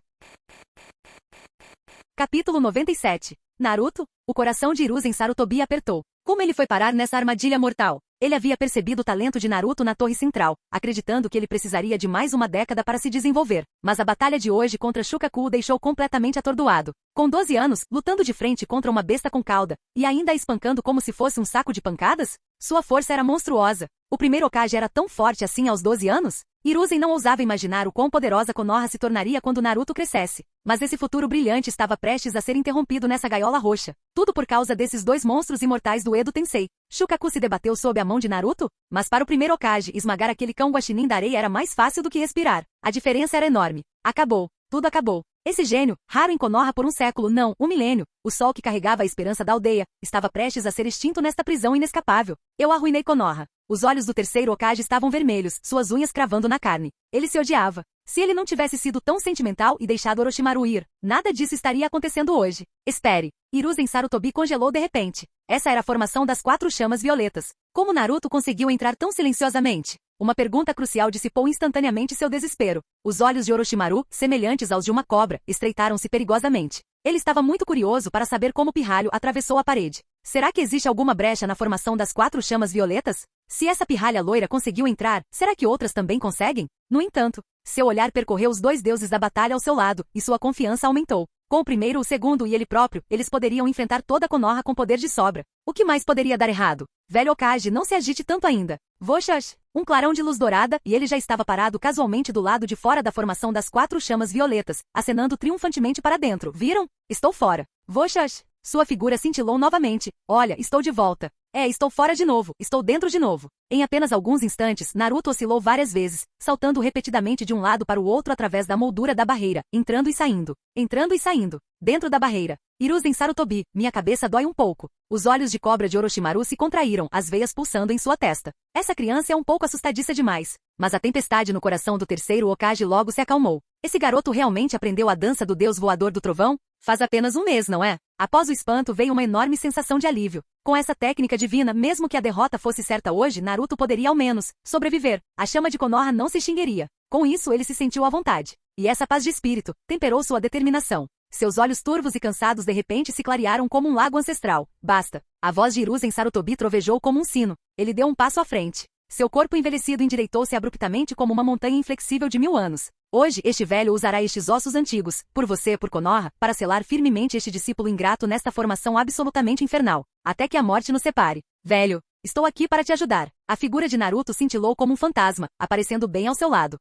Capítulo 97. Naruto? O coração de Hiruzen Sarutobi apertou. Como ele foi parar nessa armadilha mortal? Ele havia percebido o talento de Naruto na torre central, acreditando que ele precisaria de mais uma década para se desenvolver. Mas a batalha de hoje contra Shukaku o deixou completamente atordoado. Com 12 anos, lutando de frente contra uma besta com cauda, e ainda a espancando como se fosse um saco de pancadas? Sua força era monstruosa. O primeiro Hokage era tão forte assim aos 12 anos? Hiruzen não ousava imaginar o quão poderosa Konoha se tornaria quando Naruto crescesse. Mas esse futuro brilhante estava prestes a ser interrompido nessa gaiola roxa. Tudo por causa desses dois monstros imortais do Edo Tensei. Shukaku se debateu sob a mão de Naruto? Mas para o primeiro Hokage, esmagar aquele cão guaxinim da areia era mais fácil do que respirar. A diferença era enorme. Acabou. Tudo acabou. Esse gênio, raro em Konoha por um século, não, um milênio, o sol que carregava a esperança da aldeia, estava prestes a ser extinto nesta prisão inescapável. Eu arruinei Konoha. Os olhos do terceiro Hokage estavam vermelhos, suas unhas cravando na carne. Ele se odiava. Se ele não tivesse sido tão sentimental e deixado Orochimaru ir, nada disso estaria acontecendo hoje. Espere. Hiruzen Sarutobi congelou de repente. Essa era a formação das 4 chamas violetas. Como Naruto conseguiu entrar tão silenciosamente? Uma pergunta crucial dissipou instantaneamente seu desespero. Os olhos de Orochimaru, semelhantes aos de uma cobra, estreitaram-se perigosamente. Ele estava muito curioso para saber como o pirralho atravessou a parede. Será que existe alguma brecha na formação das 4 chamas violetas? Se essa pirralha loira conseguiu entrar, será que outras também conseguem? No entanto, seu olhar percorreu os 2 deuses da batalha ao seu lado, e sua confiança aumentou. Com o primeiro, o segundo e ele próprio, eles poderiam enfrentar toda a Konoha com poder de sobra. O que mais poderia dar errado? Velho Hokage, não se agite tanto ainda. Voxas! Um clarão de luz dourada, e ele já estava parado casualmente do lado de fora da formação das 4 chamas violetas, acenando triunfantemente para dentro. Viram? Estou fora. Voxas! Sua figura cintilou novamente. Olha, estou de volta. Estou fora de novo, estou dentro de novo. Em apenas alguns instantes, Naruto oscilou várias vezes, saltando repetidamente de um lado para o outro através da moldura da barreira, entrando e saindo, dentro da barreira. Hiruzen Sarutobi, minha cabeça dói um pouco. Os olhos de cobra de Orochimaru se contraíram, as veias pulsando em sua testa. Essa criança é um pouco assustadiça demais. Mas a tempestade no coração do terceiro Hokage logo se acalmou. Esse garoto realmente aprendeu a dança do deus voador do trovão? Faz apenas um mês, não é? Após o espanto veio uma enorme sensação de alívio. Com essa técnica divina, mesmo que a derrota fosse certa hoje, Naruto poderia ao menos sobreviver. A chama de Konoha não se extinguiria. Com isso ele se sentiu à vontade. E essa paz de espírito temperou sua determinação. Seus olhos turvos e cansados de repente se clarearam como um lago ancestral. Basta. A voz de Hiruzen Sarutobi trovejou como um sino. Ele deu um passo à frente. Seu corpo envelhecido endireitou-se abruptamente como uma montanha inflexível de 1000 anos. Hoje, este velho usará estes ossos antigos, por você, por Konoha, para selar firmemente este discípulo ingrato nesta formação absolutamente infernal, até que a morte nos separe. Velho, estou aqui para te ajudar. A figura de Naruto cintilou como um fantasma, aparecendo bem ao seu lado.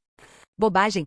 Bobagem.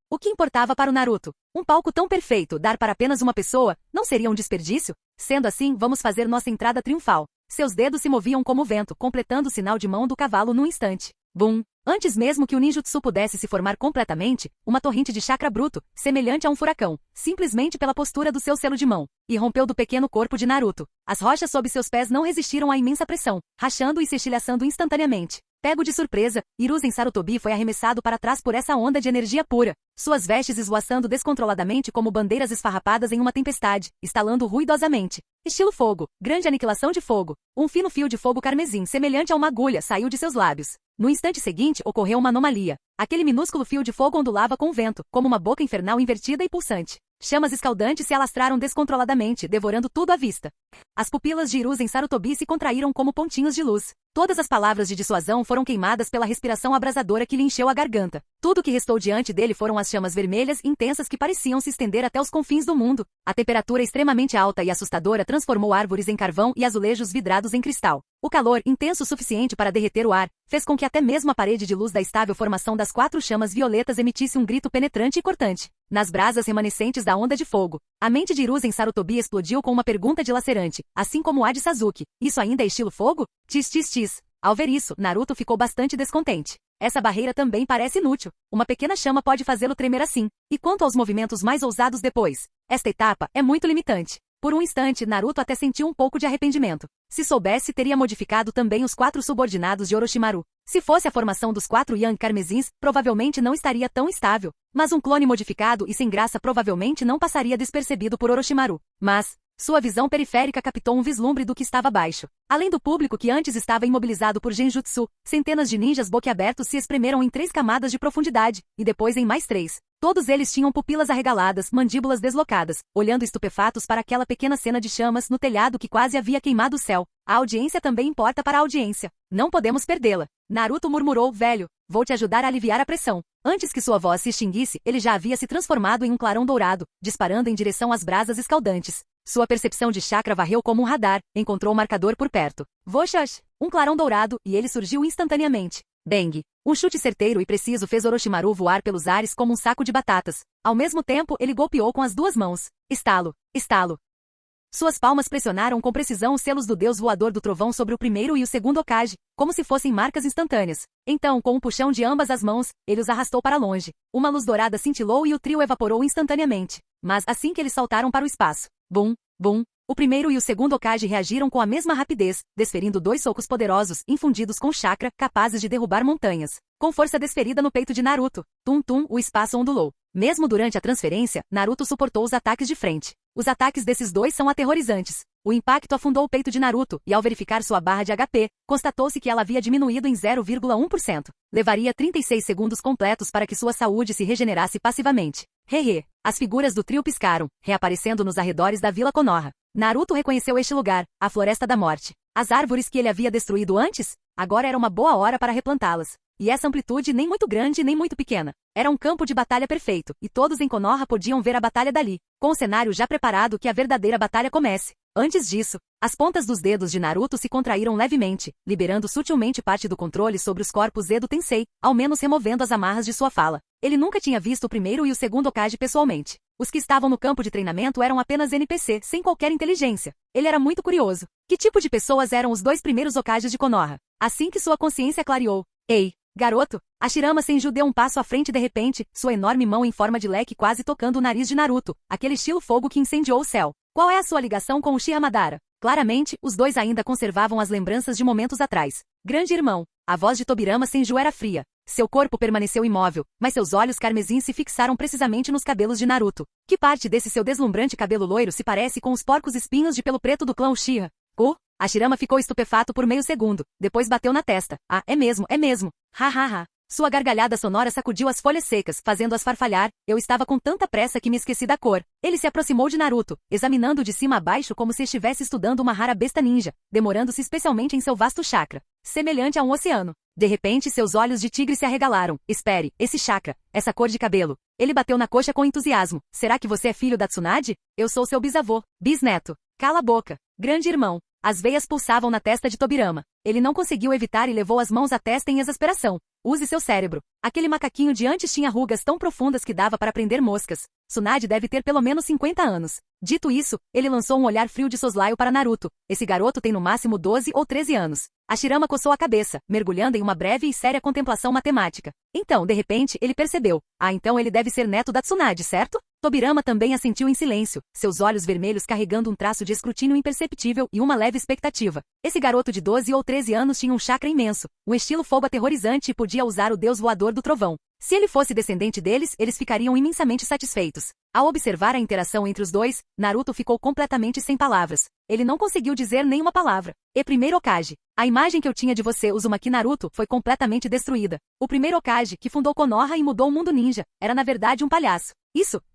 O que importava para o Naruto? Um palco tão perfeito, dar para apenas uma pessoa, não seria um desperdício? Sendo assim, vamos fazer nossa entrada triunfal. Seus dedos se moviam como o vento, completando o sinal de mão do cavalo num instante. Bum! Antes mesmo que o ninjutsu pudesse se formar completamente, uma torrente de chakra bruto, semelhante a um furacão, simplesmente pela postura do seu selo de mão, irrompeu do pequeno corpo de Naruto. As rochas sob seus pés não resistiram à imensa pressão, rachando e se estilhaçando instantaneamente. Pego de surpresa, Hiruzen Sarutobi foi arremessado para trás por essa onda de energia pura, suas vestes esvoaçando descontroladamente como bandeiras esfarrapadas em uma tempestade, estalando ruidosamente. Estilo fogo, grande aniquilação de fogo. Um fino fio de fogo carmesim semelhante a uma agulha saiu de seus lábios. No instante seguinte, ocorreu uma anomalia. Aquele minúsculo fio de fogo ondulava com o vento, como uma boca infernal invertida e pulsante. Chamas escaldantes se alastraram descontroladamente, devorando tudo à vista. As pupilas de Hiruzen Sarutobi se contraíram como pontinhos de luz. Todas as palavras de dissuasão foram queimadas pela respiração abrasadora que lhe encheu a garganta. Tudo o que restou diante dele foram as chamas vermelhas intensas que pareciam se estender até os confins do mundo. A temperatura extremamente alta e assustadora transformou árvores em carvão e azulejos vidrados em cristal. O calor, intenso o suficiente para derreter o ar, fez com que até mesmo a parede de luz da estável formação das 4 chamas violetas emitisse um grito penetrante e cortante. Nas brasas remanescentes da onda de fogo, a mente de Hiruzen Sarutobi explodiu com uma pergunta dilacerante, assim como a de Sasuke. Isso ainda é estilo fogo? Tis tis tis. Ao ver isso, Naruto ficou bastante descontente. Essa barreira também parece inútil. Uma pequena chama pode fazê-lo tremer assim. E quanto aos movimentos mais ousados depois? Esta etapa é muito limitante. Por um instante, Naruto até sentiu um pouco de arrependimento. Se soubesse, teria modificado também os 4 subordinados de Orochimaru. Se fosse a formação dos 4 Yang Carmesins, provavelmente não estaria tão estável. Mas um clone modificado e sem graça provavelmente não passaria despercebido por Orochimaru. Mas sua visão periférica captou um vislumbre do que estava abaixo. Além do público que antes estava imobilizado por Genjutsu, centenas de ninjas boquiabertos se espremeram em 3 camadas de profundidade, e depois em mais 3. Todos eles tinham pupilas arregaladas, mandíbulas deslocadas, olhando estupefatos para aquela pequena cena de chamas no telhado que quase havia queimado o céu. A audiência também importa para a audiência. Não podemos perdê-la. Naruto murmurou, velho, vou te ajudar a aliviar a pressão. Antes que sua voz se extinguisse, ele já havia se transformado em um clarão dourado, disparando em direção às brasas escaldantes. Sua percepção de chakra varreu como um radar, encontrou o marcador por perto. Voxas! Um clarão dourado, e ele surgiu instantaneamente. Bang! Um chute certeiro e preciso fez Orochimaru voar pelos ares como um saco de batatas. Ao mesmo tempo, ele golpeou com as 2 mãos. Estalo! Estalo! Suas palmas pressionaram com precisão os selos do deus voador do trovão sobre o primeiro e o segundo Hokage, como se fossem marcas instantâneas. Então, com um puxão de ambas as mãos, ele os arrastou para longe. Uma luz dourada cintilou e o trio evaporou instantaneamente. mas assim que eles saltaram para o espaço, bum, bum, o primeiro e o segundo Hokage reagiram com a mesma rapidez, desferindo 2 socos poderosos, infundidos com chakra, capazes de derrubar montanhas. Com força desferida no peito de Naruto, tum-tum, o espaço ondulou. Mesmo durante a transferência, Naruto suportou os ataques de frente. Os ataques desses dois são aterrorizantes. O impacto afundou o peito de Naruto, e ao verificar sua barra de HP, constatou-se que ela havia diminuído em 0,1%. Levaria 36 segundos completos para que sua saúde se regenerasse passivamente. Hehe. As figuras do trio piscaram, reaparecendo nos arredores da Vila Konoha. Naruto reconheceu este lugar, a Floresta da Morte. As árvores que ele havia destruído antes, agora era uma boa hora para replantá-las. E essa amplitude nem muito grande nem muito pequena. Era um campo de batalha perfeito, e todos em Konoha podiam ver a batalha dali, com o cenário já preparado que a verdadeira batalha comece. Antes disso, as pontas dos dedos de Naruto se contraíram levemente, liberando sutilmente parte do controle sobre os corpos Edo Tensei, ao menos removendo as amarras de sua fala. Ele nunca tinha visto o primeiro e o segundo Hokage pessoalmente. Os que estavam no campo de treinamento eram apenas NPC, sem qualquer inteligência. Ele era muito curioso. Que tipo de pessoas eram os 2 primeiros Hokages de Konoha? Assim que sua consciência clareou. Ei, garoto! Hashirama Senju deu um passo à frente de repente, sua enorme mão em forma de leque quase tocando o nariz de Naruto, aquele estilo fogo que incendiou o céu. Qual é a sua ligação com Uchiha Madara? Claramente, os dois ainda conservavam as lembranças de momentos atrás. Grande irmão. A voz de Tobirama Senju era fria. Seu corpo permaneceu imóvel, mas seus olhos carmesins se fixaram precisamente nos cabelos de Naruto. Que parte desse seu deslumbrante cabelo loiro se parece com os porcos espinhos de pelo preto do clã Uchiha? Hashirama ficou estupefato por meio segundo, depois bateu na testa. Ah, é mesmo, é mesmo. Ha ha ha. Sua gargalhada sonora sacudiu as folhas secas, fazendo-as farfalhar. Eu estava com tanta pressa que me esqueci da cor. Ele se aproximou de Naruto, examinando de cima a baixo como se estivesse estudando uma rara besta ninja, demorando-se especialmente em seu vasto chakra, semelhante a um oceano. De repente seus olhos de tigre se arregalaram. Espere, esse chakra, essa cor de cabelo. Ele bateu na coxa com entusiasmo. Será que você é filho da Tsunade? Eu sou seu bisavô. Bisneto. Cala a boca. Grande irmão. As veias pulsavam na testa de Tobirama. Ele não conseguiu evitar e levou as mãos à testa em exasperação. Use seu cérebro. Aquele macaquinho de antes tinha rugas tão profundas que dava para prender moscas. Tsunade deve ter pelo menos 50 anos. Dito isso, ele lançou um olhar frio de soslaio para Naruto. Esse garoto tem no máximo 12 ou 13 anos. Hashirama coçou a cabeça, mergulhando em uma breve e séria contemplação matemática. Então, de repente, ele percebeu. Ah, então ele deve ser neto da Tsunade, certo? Tobirama também assentiu em silêncio, seus olhos vermelhos carregando um traço de escrutínio imperceptível e uma leve expectativa. Esse garoto de 12 ou 13 anos tinha um chakra imenso, um estilo fogo aterrorizante e podia usar o deus voador do trovão. Se ele fosse descendente deles, eles ficariam imensamente satisfeitos. Ao observar a interação entre os dois, Naruto ficou completamente sem palavras. Ele não conseguiu dizer nenhuma palavra. E primeiro Hokage. A imagem que eu tinha de você, Uzumaki Naruto, foi completamente destruída. O primeiro Hokage, que fundou Konoha e mudou o mundo ninja, era na verdade um palhaço.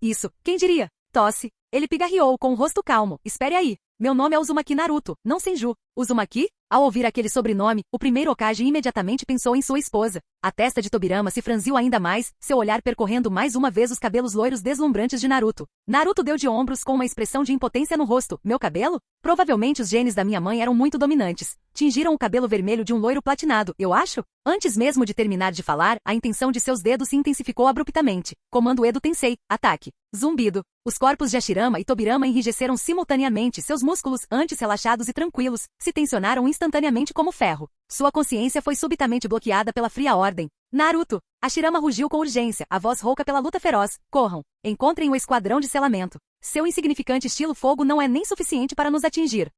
Isso, quem diria? Tosse. Ele pigarreou com o rosto calmo. Espere aí. Meu nome é Uzumaki Naruto, não Senju. Uzumaki? Ao ouvir aquele sobrenome, o primeiro Hokage imediatamente pensou em sua esposa. A testa de Tobirama se franziu ainda mais, seu olhar percorrendo mais uma vez os cabelos loiros deslumbrantes de Naruto. Naruto deu de ombros com uma expressão de impotência no rosto. Meu cabelo? Provavelmente os genes da minha mãe eram muito dominantes. Tingiram o cabelo vermelho de um loiro platinado, eu acho? Antes mesmo de terminar de falar, a intenção de seus dedos se intensificou abruptamente. Comando Edo Tensei, ataque. Zumbido. Os corpos de Hashirama e Tobirama enrijeceram simultaneamente, seus músculos, antes relaxados e tranquilos, se tensionaram instantaneamente como ferro. Sua consciência foi subitamente bloqueada pela fria ordem. Naruto! Hashirama rugiu com urgência, a voz rouca pela luta feroz. Corram! Encontrem o esquadrão de selamento. Seu insignificante estilo fogo não é nem suficiente para nos atingir.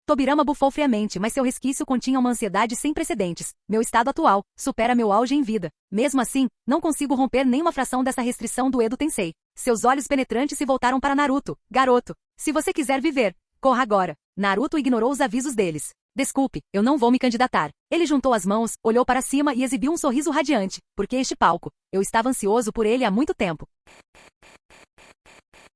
Tobirama bufou friamente, mas seu resquício continha uma ansiedade sem precedentes. Meu estado atual supera meu auge em vida. Mesmo assim, não consigo romper nenhuma fração dessa restrição do Edo Tensei. Seus olhos penetrantes se voltaram para Naruto. Garoto, se você quiser viver, corra agora. Naruto ignorou os avisos deles. Desculpe, eu não vou me candidatar. Ele juntou as mãos, olhou para cima e exibiu um sorriso radiante. Porque este palco? Eu estava ansioso por ele há muito tempo.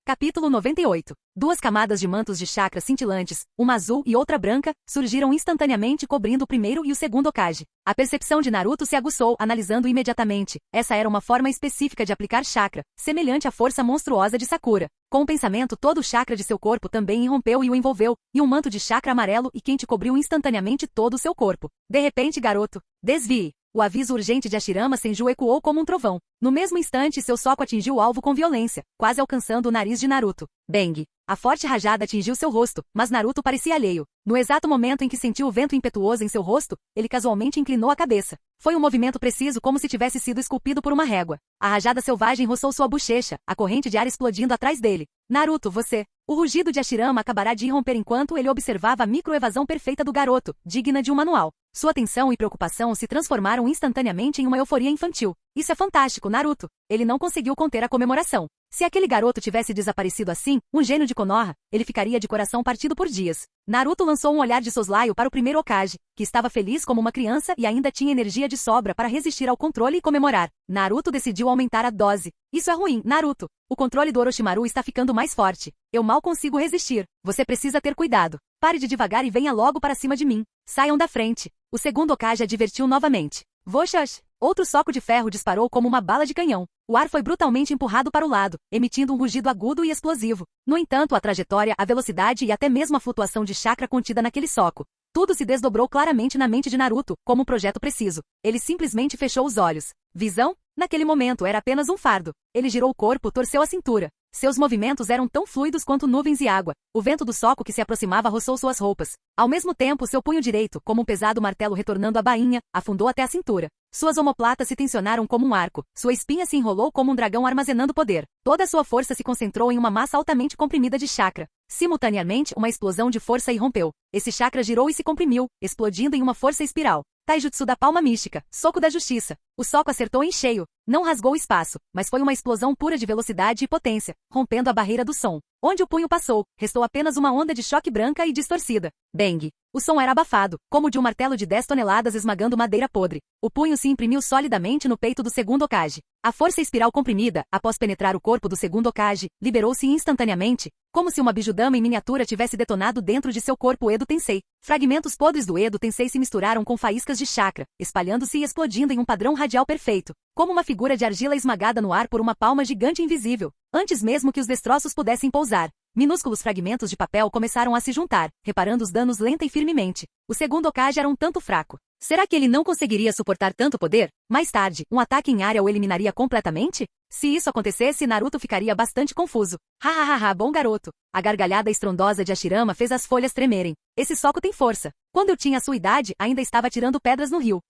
Capítulo 98. 2 camadas de mantos de chakra cintilantes, uma azul e outra branca, surgiram instantaneamente cobrindo o primeiro e o segundo Hokage. A percepção de Naruto se aguçou, analisando imediatamente. Essa era uma forma específica de aplicar chakra, semelhante à força monstruosa de Sakura. Com o pensamento, todo o chakra de seu corpo também irrompeu e o envolveu, e um manto de chakra amarelo e quente cobriu instantaneamente todo o seu corpo. De repente, garoto, desvie. O aviso urgente de Hashirama Senju ecoou como um trovão. No mesmo instante, seu soco atingiu o alvo com violência, quase alcançando o nariz de Naruto. Bang! A forte rajada atingiu seu rosto, mas Naruto parecia alheio. No exato momento em que sentiu o vento impetuoso em seu rosto, ele casualmente inclinou a cabeça. Foi um movimento preciso como se tivesse sido esculpido por uma régua. A rajada selvagem roçou sua bochecha, a corrente de ar explodindo atrás dele. Naruto, você... O rugido de Hashirama acabará de irromper enquanto ele observava a microevasão perfeita do garoto, digna de um manual. Sua tensão e preocupação se transformaram instantaneamente em uma euforia infantil. Isso é fantástico, Naruto. Ele não conseguiu conter a comemoração. Se aquele garoto tivesse desaparecido assim, um gênio de Konoha, ele ficaria de coração partido por dias. Naruto lançou um olhar de soslaio para o primeiro Hokage, que estava feliz como uma criança e ainda tinha energia de sobra para resistir ao controle e comemorar. Naruto decidiu aumentar a dose. Isso é ruim, Naruto. O controle do Orochimaru está ficando mais forte. Eu mal consigo resistir. Você precisa ter cuidado. Pare de devagar e venha logo para cima de mim. Saiam da frente. O segundo Hokage advertiu novamente. Voxas! Outro soco de ferro disparou como uma bala de canhão. O ar foi brutalmente empurrado para o lado, emitindo um rugido agudo e explosivo. No entanto, a trajetória, a velocidade e até mesmo a flutuação de chakra contida naquele soco. Tudo se desdobrou claramente na mente de Naruto, como um projeto preciso. Ele simplesmente fechou os olhos. Visão? Naquele momento era apenas um fardo. Ele girou o corpo, torceu a cintura. Seus movimentos eram tão fluidos quanto nuvens e água. O vento do soco que se aproximava roçou suas roupas. Ao mesmo tempo, seu punho direito, como um pesado martelo retornando à bainha, afundou até a cintura. Suas omoplatas se tensionaram como um arco. Sua espinha se enrolou como um dragão armazenando poder. Toda a sua força se concentrou em uma massa altamente comprimida de chakra. Simultaneamente, uma explosão de força irrompeu. Esse chakra girou e se comprimiu, explodindo em uma força espiral. Taijutsu da palma mística, soco da justiça. O soco acertou em cheio. Não rasgou o espaço, mas foi uma explosão pura de velocidade e potência, rompendo a barreira do som. Onde o punho passou, restou apenas uma onda de choque branca e distorcida. Bang! O som era abafado, como o de um martelo de 10 toneladas esmagando madeira podre. O punho se imprimiu solidamente no peito do segundo Hokage. A força espiral comprimida, após penetrar o corpo do segundo Hokage, liberou-se instantaneamente, como se uma bijudama em miniatura tivesse detonado dentro de seu corpo Edo Tensei. Fragmentos podres do Edo Tensei se misturaram com faíscas de chakra, espalhando-se e explodindo em um padrão radial perfeito, como uma figura de argila esmagada no ar por uma palma gigante invisível, antes mesmo que os destroços pudessem pousar. Minúsculos fragmentos de papel começaram a se juntar, reparando os danos lenta e firmemente. O segundo Hokage era um tanto fraco. Será que ele não conseguiria suportar tanto poder? Mais tarde, um ataque em área o eliminaria completamente? Se isso acontecesse, Naruto ficaria bastante confuso. Hahaha, bom garoto. A gargalhada estrondosa de Hashirama fez as folhas tremerem. Esse soco tem força. Quando eu tinha a sua idade, ainda estava atirando pedras no rio.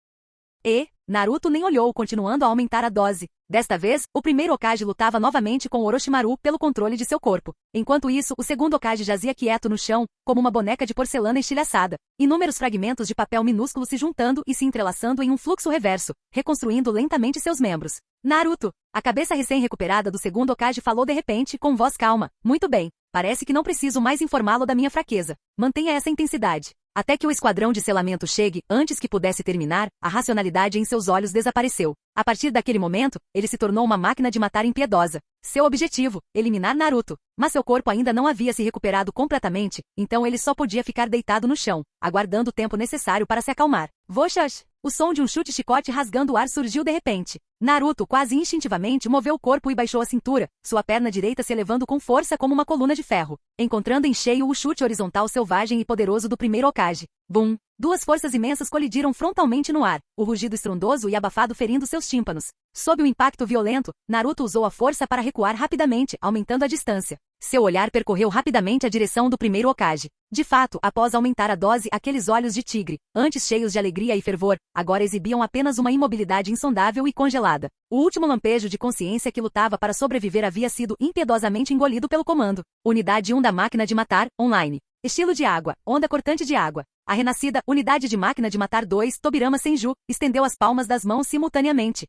Naruto nem olhou, continuando a aumentar a dose. Desta vez, o primeiro Hokage lutava novamente com Orochimaru pelo controle de seu corpo. Enquanto isso, o segundo Hokage jazia quieto no chão, como uma boneca de porcelana estilhaçada. Inúmeros fragmentos de papel minúsculo se juntando e se entrelaçando em um fluxo reverso, reconstruindo lentamente seus membros. Naruto! A cabeça recém-recuperada do segundo Hokage falou de repente, com voz calma. Muito bem. Parece que não preciso mais informá-lo da minha fraqueza. Mantenha essa intensidade. Até que o esquadrão de selamento chegue, antes que pudesse terminar, a racionalidade em seus olhos desapareceu. A partir daquele momento, ele se tornou uma máquina de matar impiedosa. Seu objetivo, eliminar Naruto. Mas seu corpo ainda não havia se recuperado completamente, então ele só podia ficar deitado no chão, aguardando o tempo necessário para se acalmar. Voxas! O som de um chute-chicote rasgando o ar surgiu de repente. Naruto quase instintivamente moveu o corpo e baixou a cintura, sua perna direita se elevando com força como uma coluna de ferro, encontrando em cheio o chute horizontal selvagem e poderoso do primeiro Hokage. Bum! Duas forças imensas colidiram frontalmente no ar, o rugido estrondoso e abafado ferindo seus tímpanos. Sob o impacto violento, Naruto usou a força para recuar rapidamente, aumentando a distância. Seu olhar percorreu rapidamente a direção do primeiro Hokage. De fato, após aumentar a dose, aqueles olhos de tigre, antes cheios de alegria e fervor, agora exibiam apenas uma imobilidade insondável e congelada. O último lampejo de consciência que lutava para sobreviver havia sido impiedosamente engolido pelo comando. Unidade 1 da máquina de matar, online. Estilo de água, onda cortante de água. A renascida unidade de máquina de matar 2, Tobirama Senju, estendeu as palmas das mãos simultaneamente.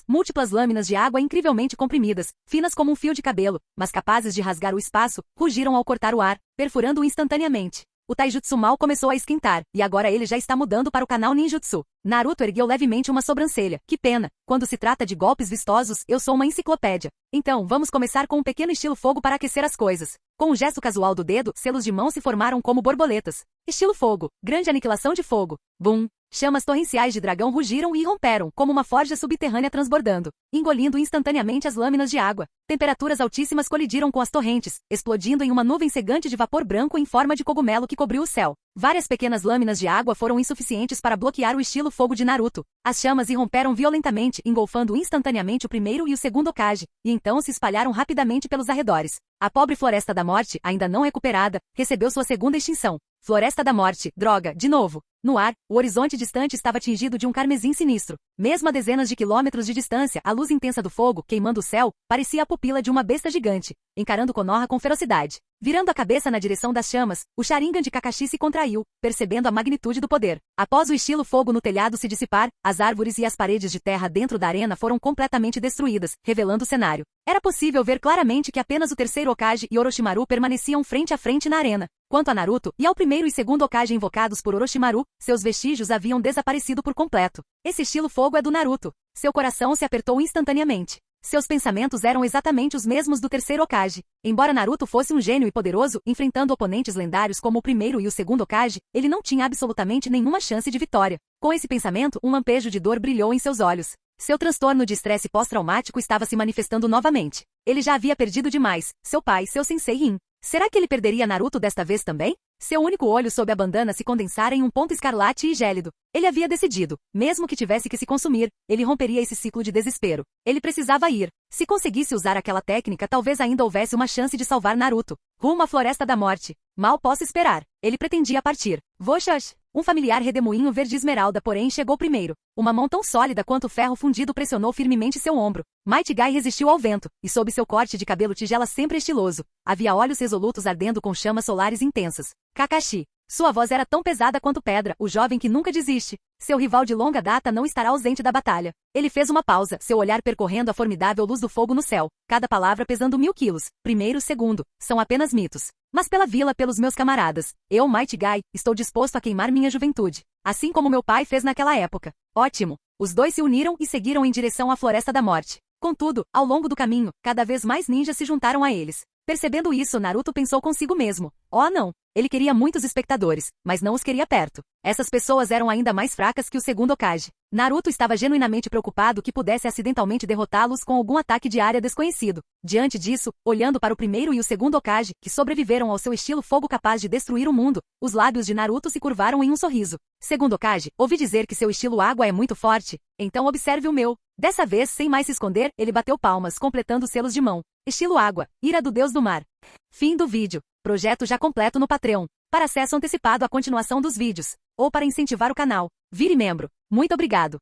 Múltiplas lâminas de água incrivelmente comprimidas, finas como um fio de cabelo, mas capazes de rasgar o espaço, rugiram ao cortar o ar, perfurando-o instantaneamente. O taijutsu mal começou a esquentar, e agora ele já está mudando para o canal ninjutsu. Naruto ergueu levemente uma sobrancelha. Que pena. Quando se trata de golpes vistosos, eu sou uma enciclopédia. Então, vamos começar com um pequeno estilo fogo para aquecer as coisas. Com um gesto casual do dedo, selos de mão se formaram como borboletas. Estilo fogo. Grande aniquilação de fogo. Bum! Chamas torrenciais de dragão rugiram e irromperam, como uma forja subterrânea transbordando, engolindo instantaneamente as lâminas de água. Temperaturas altíssimas colidiram com as torrentes, explodindo em uma nuvem cegante de vapor branco em forma de cogumelo que cobriu o céu. Várias pequenas lâminas de água foram insuficientes para bloquear o estilo fogo de Naruto. As chamas irromperam violentamente, engolfando instantaneamente o primeiro e o segundo Hokage, e então se espalharam rapidamente pelos arredores. A pobre Floresta da Morte, ainda não recuperada, recebeu sua segunda extinção. Floresta da Morte, droga, de novo. No ar, o horizonte distante estava tingido de um carmesim sinistro. Mesmo a dezenas de quilômetros de distância, a luz intensa do fogo, queimando o céu, parecia a pupila de uma besta gigante, encarando Konoha com ferocidade. Virando a cabeça na direção das chamas, o Sharingan de Kakashi se contraiu, percebendo a magnitude do poder. Após o estilo fogo no telhado se dissipar, as árvores e as paredes de terra dentro da arena foram completamente destruídas, revelando o cenário. Era possível ver claramente que apenas o terceiro Hokage e Orochimaru permaneciam frente a frente na arena. Quanto a Naruto e ao primeiro e segundo Hokage invocados por Orochimaru, seus vestígios haviam desaparecido por completo. Esse estilo fogo é do Naruto. Seu coração se apertou instantaneamente. Seus pensamentos eram exatamente os mesmos do terceiro Hokage. Embora Naruto fosse um gênio e poderoso, enfrentando oponentes lendários como o primeiro e o segundo Hokage, ele não tinha absolutamente nenhuma chance de vitória. Com esse pensamento, um lampejo de dor brilhou em seus olhos. Seu transtorno de estresse pós-traumático estava se manifestando novamente. Ele já havia perdido demais, seu pai, seu sensei Rin. Será que ele perderia Naruto desta vez também? Seu único olho sob a bandana se condensara em um ponto escarlate e gélido. Ele havia decidido, mesmo que tivesse que se consumir, ele romperia esse ciclo de desespero. Ele precisava ir. Se conseguisse usar aquela técnica, talvez ainda houvesse uma chance de salvar Naruto. Rumo à Floresta da Morte. Mal posso esperar. Ele pretendia partir. Voxash. Um familiar redemoinho verde esmeralda, porém, chegou primeiro. Uma mão tão sólida quanto o ferro fundido pressionou firmemente seu ombro. Might Guy resistiu ao vento, e sob seu corte de cabelo tigela sempre estiloso, havia olhos resolutos ardendo com chamas solares intensas. Kakashi. Sua voz era tão pesada quanto pedra, o jovem que nunca desiste. Seu rival de longa data não estará ausente da batalha. Ele fez uma pausa, seu olhar percorrendo a formidável luz do fogo no céu, cada palavra pesando 1000 quilos. Primeiro, segundo, são apenas mitos. Mas pela vila, pelos meus camaradas, eu, Might Guy, estou disposto a queimar minha juventude. Assim como meu pai fez naquela época. Ótimo! Os dois se uniram e seguiram em direção à Floresta da Morte. Contudo, ao longo do caminho, cada vez mais ninjas se juntaram a eles. Percebendo isso, Naruto pensou consigo mesmo. Oh não! Ele queria muitos espectadores, mas não os queria perto. Essas pessoas eram ainda mais fracas que o segundo Hokage. Naruto estava genuinamente preocupado que pudesse acidentalmente derrotá-los com algum ataque de área desconhecido. Diante disso, olhando para o primeiro e o segundo Hokage, que sobreviveram ao seu estilo fogo capaz de destruir o mundo, os lábios de Naruto se curvaram em um sorriso. Segundo Hokage, ouvi dizer que seu estilo água é muito forte, então observe o meu. Dessa vez, sem mais se esconder, ele bateu palmas, completando selos de mão. Estilo água, ira do deus do mar. Fim do vídeo. Projeto já completo no Patreon. Para acesso antecipado à continuação dos vídeos, ou para incentivar o canal, vire membro. Muito obrigado.